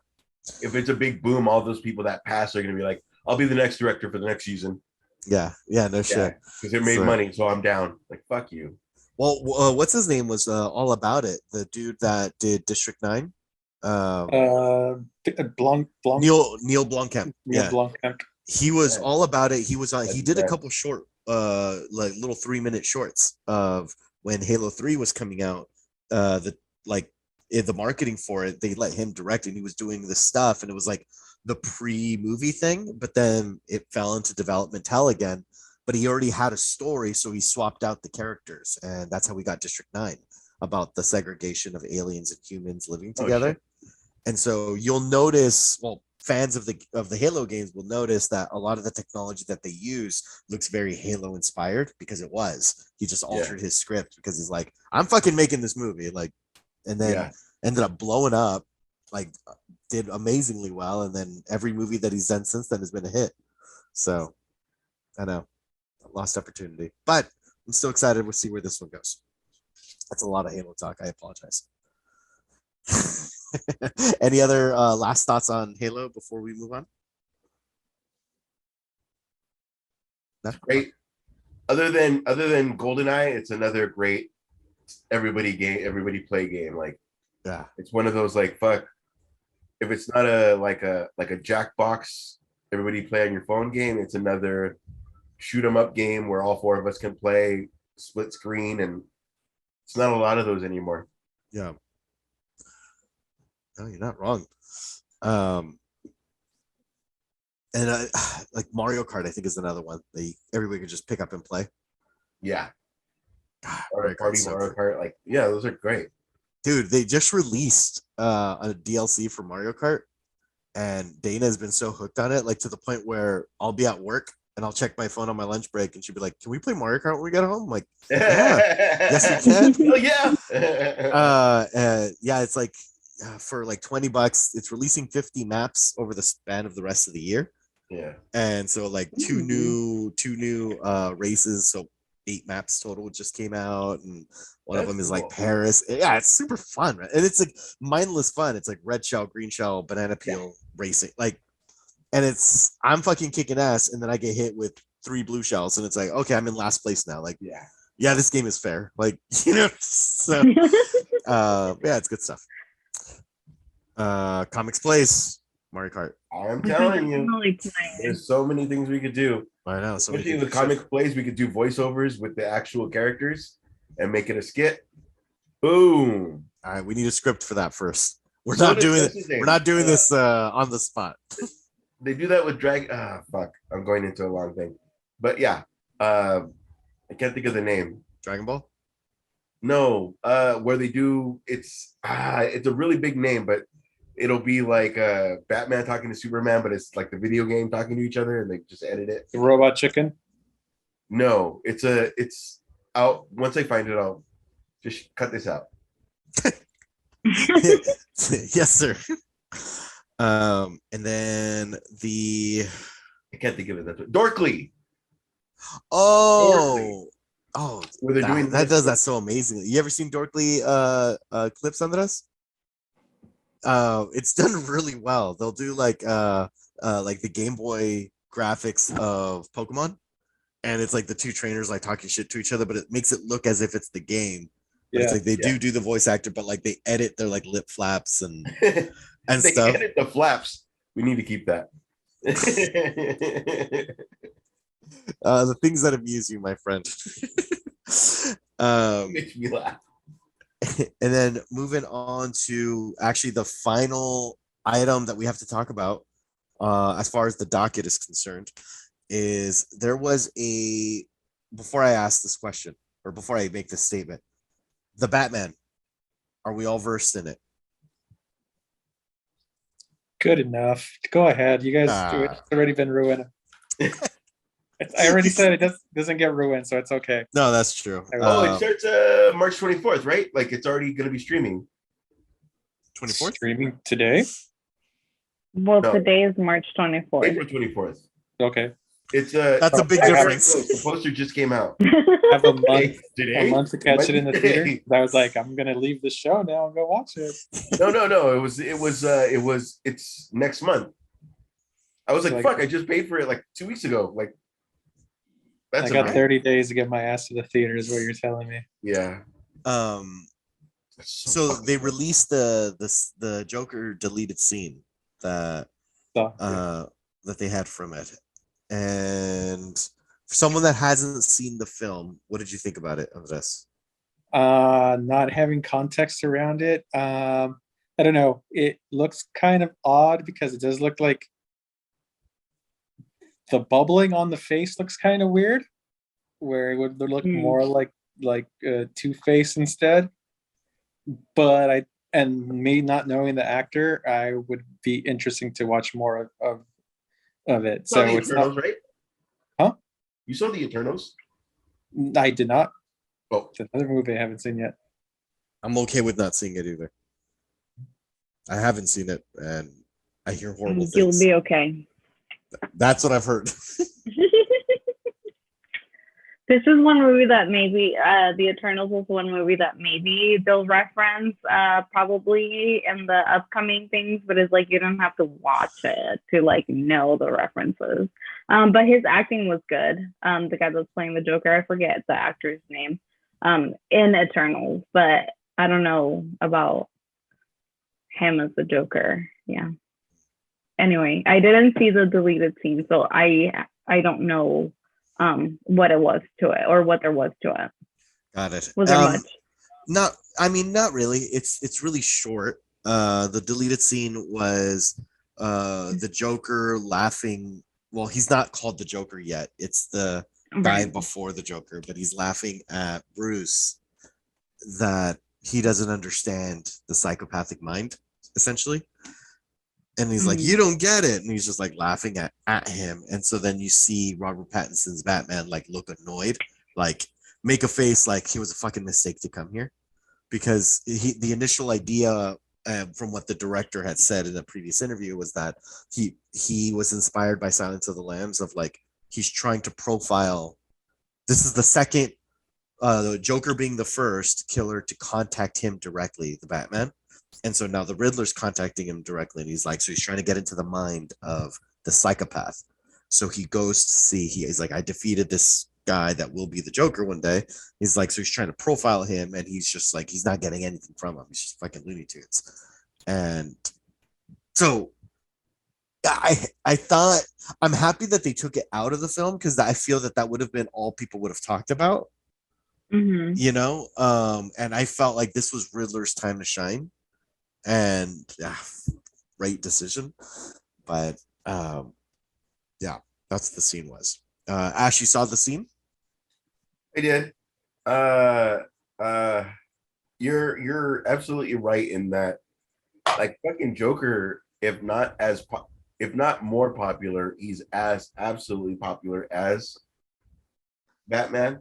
If it's a big boom, all those people that pass are going to be like, I'll be the next director for the next season. Yeah, no shit. Because it made money, so I'm down. Like, fuck you. Well, what's his name was all about it. The dude that did District 9. Blanc. Neil Blomkamp. Neil Blomkamp. He was all about it. He was on. He did a right. couple short, like little 3-minute shorts of when Halo 3 was coming out. The marketing for it, they let him direct, and he was doing this stuff, and it was like the pre-movie thing. But then it fell into development hell again. But he already had a story, so he swapped out the characters, and that's how we got District 9, about the segregation of aliens and humans living together. And so you'll notice, well, fans of the Halo games will notice that a lot of the technology that they use looks very Halo inspired, because it was. He just altered his script because he's like, I'm fucking making this movie, like, and then ended up blowing up, like, did amazingly well, and then every movie that he's done since then has been a hit. So I know, lost opportunity, but I'm still excited to see where this one goes. That's a lot of Halo talk. I apologize. Any other last thoughts on Halo before we move on? No? Great. Other than GoldenEye, it's another great everybody play game. Like, yeah, it's one of those, like, fuck, if it's not a Jackbox everybody play on your phone game, it's another shoot 'em up game where all four of us can play split screen, and it's not a lot of those anymore. Yeah. No, you're not wrong. And like Mario Kart, I think, is another one everybody could just pick up and play. Yeah. Mario Kart, like, yeah, those are great. Dude, they just released a DLC for Mario Kart, and Dana has been so hooked on it, like to the point where I'll be at work and I'll check my phone on my lunch break, and she'll be like, "Can we play Mario Kart when we get home?" I'm like, yeah, yes, you can. Oh yeah. Yeah, it's like for like $20, it's releasing 50 maps over the span of the rest of the year. Yeah. And so like two new races, so 8 maps total just came out, and one of them is like Paris. Yeah, it's super fun, right? And it's like mindless fun. It's like red shell, green shell, banana peel racing, like, and I'm fucking kicking ass, and then I get hit with 3 blue shells, and it's like, okay, I'm in last place now. Like, yeah, this game is fair. Like, you know, so yeah, it's good stuff. Comix plays Mario Kart. I'm telling you, there's so many things we could do. I know. So especially with Comix plays, we could do voiceovers with the actual characters and make it a skit. Boom. All right, we need a script for that first. We're not doing this on the spot. They do that with fuck. I'm going into a long thing. But yeah. I can't think of the name. Dragon Ball? No, where they do it's a really big name, but it'll be like Batman talking to Superman, but it's like the video game talking to each other, and they just edit it. The Robot Chicken? No, it's out. Once I find it, I'll just cut this out. Yes, sir. And then I can't think of it. That's what, Dorkly. Oh, where they're doing that does that so amazingly. You ever seen Dorkly clips, Andres? It's done really well. They'll do like the Game Boy graphics of Pokemon, and it's like the 2 trainers like talking shit to each other, but it makes it look as if it's the game. But it's like they do the voice actor, but like they edit their like lip flaps and and they stuff. Edit the flaps. We need to keep that. The things that amuse you, my friend. Makes me laugh. And then moving on to actually the final item that we have to talk about, as far as the docket is concerned, is there was before I ask this question, or before I make this statement, the Batman, are we all versed in it? Good enough. Go ahead. You guys do it. It's already been ruined. I already said it doesn't get ruined, so it's okay. No, that's true. It starts March 24th, right? Like, it's already going to be streaming. 24th? Streaming today? Well, No. today is March 24th. April 24th. Okay. It's That's a big I have- difference. The poster just came out. Have a month, Today? a month to It catch might it in be the theater. today. I was like, I'm gonna leave the show now and go watch it. No. It's next month. I was like, Like- fuck, I just paid for it like 2 weeks ago. Like, that's I got amazing. 30 days to get my ass to the theater, is what you're telling me. Yeah. That's So fucking they good. released the Joker deleted scene that So that they had from it, and for someone that hasn't seen the film, what did you think about it, Andres? not having context around it. I don't know. It looks kind of odd because it does look like the bubbling on the face looks kind of weird, where it would look more like Two-Face instead. But me not knowing the actor, I would be interesting to watch more of it. You saw So the it's Eternals, not. right? Huh? You saw the Eternals? I did not. Oh, It's another movie I haven't seen yet. I'm okay with not seeing it either. I haven't seen it, and I hear horrible You'll things. be okay. That's what I've heard. This is one movie that maybe The Eternals is one movie that maybe they'll reference probably in the upcoming things, but it's like you don't have to watch it to like know the references. But his acting was good. The guy that's playing the Joker, I forget the actor's name in Eternals, but I don't know about him as the Joker. Yeah. Anyway, I didn't see the deleted scene, so I don't know what it was to it or what there was to it. Got it. Was there much? Not really. It's really short. The deleted scene was the Joker laughing. Well, he's not called the Joker yet. It's the guy Right. before the Joker, but he's laughing at Bruce that he doesn't understand the psychopathic mind, essentially. And he's like, you don't get it. And he's just like laughing at him. And so then you see Robert Pattinson's Batman like look annoyed, like make a face like he was a fucking mistake to come here. Because the initial idea from what the director had said in a previous interview was that he was inspired by Silence of the Lambs of like, he's trying to profile. This is the second, the Joker being the first killer to contact him directly, the Batman. And so now the Riddler's contacting him directly, and he's like, so he's trying to get into the mind of the psychopath. So he goes to see, he's like, I defeated this guy that will be the Joker one day. He's like, so he's trying to profile him, and he's just like, he's not getting anything from him. He's just fucking Looney Tunes. And so I thought, I'm happy that they took it out of the film because I feel that would have been all people would have talked about, you know? And I felt like this was Riddler's time to shine. And right decision, but yeah, that's the scene was. Ash, you saw the scene? I did. You're absolutely right in that, like, fucking Joker, if not more popular, he's as absolutely popular as Batman.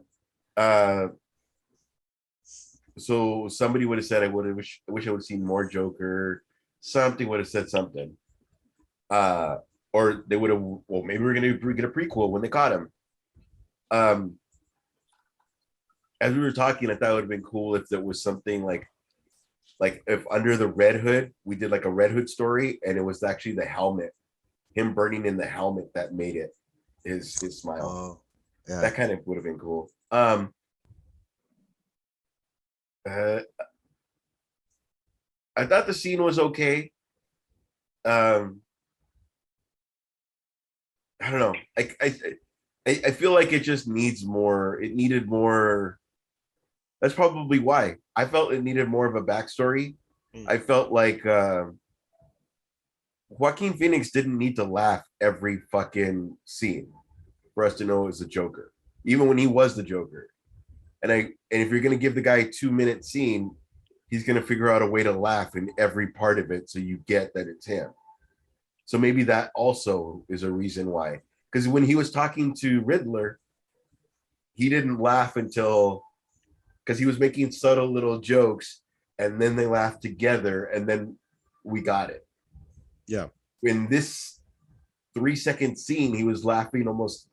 So somebody would have said, I wish I would have seen more Joker. Something would have said something. Or they would have, well, maybe we're gonna get a prequel when they caught him. As we were talking, I thought it would have been cool if there was something like if under the Red Hood, we did like a Red Hood story, and it was actually the helmet, him burning in the helmet that made it his smile. Oh, yeah. That kind of would have been cool. I thought the scene was okay. I don't know. I feel like it just needs more. It needed more. That's probably why I felt it needed more of a backstory. I felt like Joaquin Phoenix didn't need to laugh every fucking scene for us to know it was the Joker, even when he was the Joker. And if you're gonna give the guy a 2-minute scene, he's gonna figure out a way to laugh in every part of it so you get that it's him. So maybe that also is a reason why. Because when he was talking to Riddler, he didn't laugh until, because he was making subtle little jokes, and then they laughed together, and then we got it. Yeah. in this 3-second scene, he was laughing almost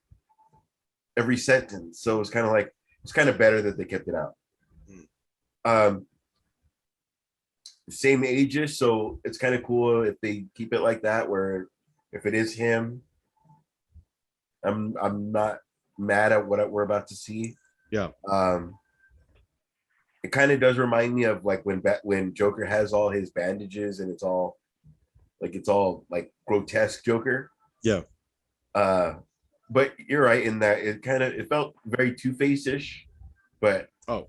every sentence. So it's kind of better that they kept it out. Same ages, so it's kind of cool if they keep it like that, where if it is him, I'm not mad at what we're about to see. Yeah. It kind of does remind me of like when Joker has all his bandages and it's all like grotesque Joker. Yeah. But you're right in that it felt very Two-Face-ish, but I'm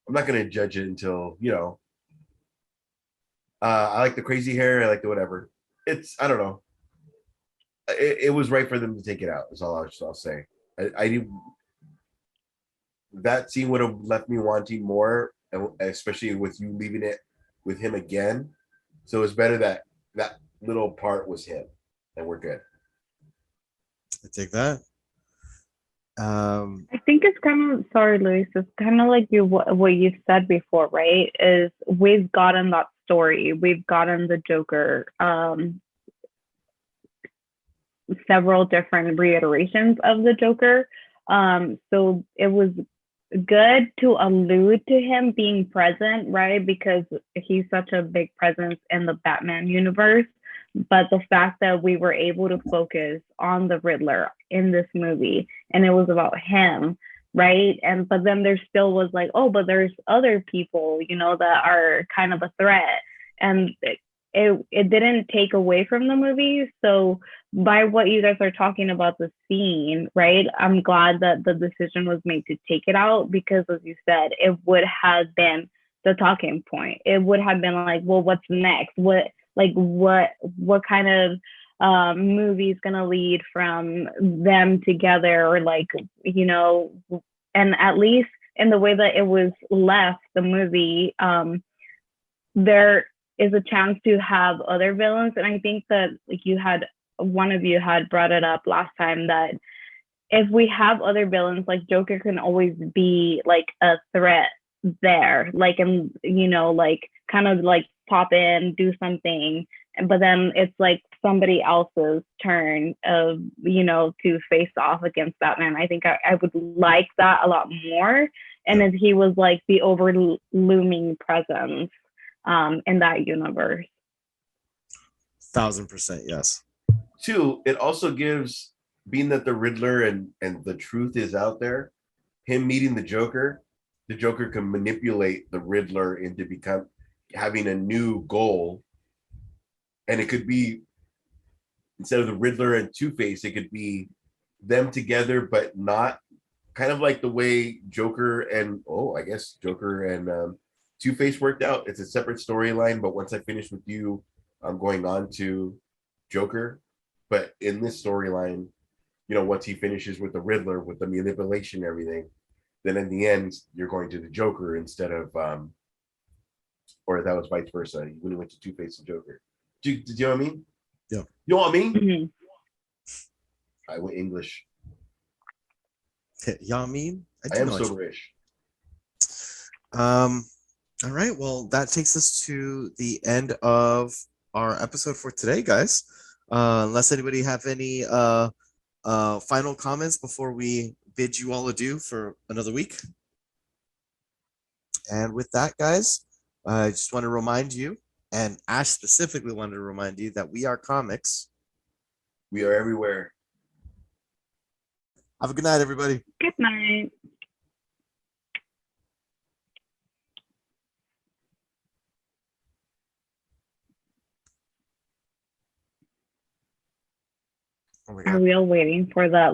not gonna judge it until I like the crazy hair, I like the whatever. I don't know. It was right for them to take it out. Is all I'll say. I that scene would have left me wanting more, especially with you leaving it with him again. So it's better that that little part was him, and we're good. I take that. I think it's kind of, sorry, Luis, it's kind of like what you said before, right? Is we've gotten that story, we've gotten the Joker, several different reiterations of the Joker. So it was good to allude to him being present, right? Because he's such a big presence in the Batman universe. But the fact that we were able to focus on the Riddler in this movie and it was about him, right? But then there still was like, oh, but there's other people, that are kind of a threat. And it didn't take away from the movie. So by what you guys are talking about the scene, right? I'm glad that the decision was made to take it out because, as you said, it would have been the talking point. It would have been like, well, what's next? What kind of movie is gonna lead from them together, or and at least in the way that it was left, the movie, there is a chance to have other villains. And I think that one of you had brought it up last time that if we have other villains, like Joker can always be like a threat there, like, and kind of like pop in, do something, but then it's like somebody else's turn of to face off against Batman. I think I would like that a lot more, and if he was like the over looming presence in that universe. 1000% yes. Two, it also gives, being that the Riddler and the truth is out there, him meeting the Joker can manipulate the Riddler into having a new goal. And it could be, instead of the Riddler and Two-Face, it could be them together, but not kind of like the way Joker and Two-Face worked out. It's a separate storyline, but once I finish with you, I'm going on to Joker. But in this storyline, once he finishes with the Riddler, with the manipulation and everything, then in the end, you're going to the Joker instead of, or that was vice versa. When he went to Two-Face and Joker. Did you know what I mean? Yeah. You know what I mean? Mm-hmm. I went English. Y'all mean? I am soberish. All right. Well, that takes us to the end of our episode for today, guys. Unless anybody have any final comments before we bid you all adieu for another week. And with that, guys, I just want to remind you, and Ash specifically wanted to remind you, that we are Comix. We are everywhere. Have a good night, everybody. Good night. Oh my God. Are we all waiting for that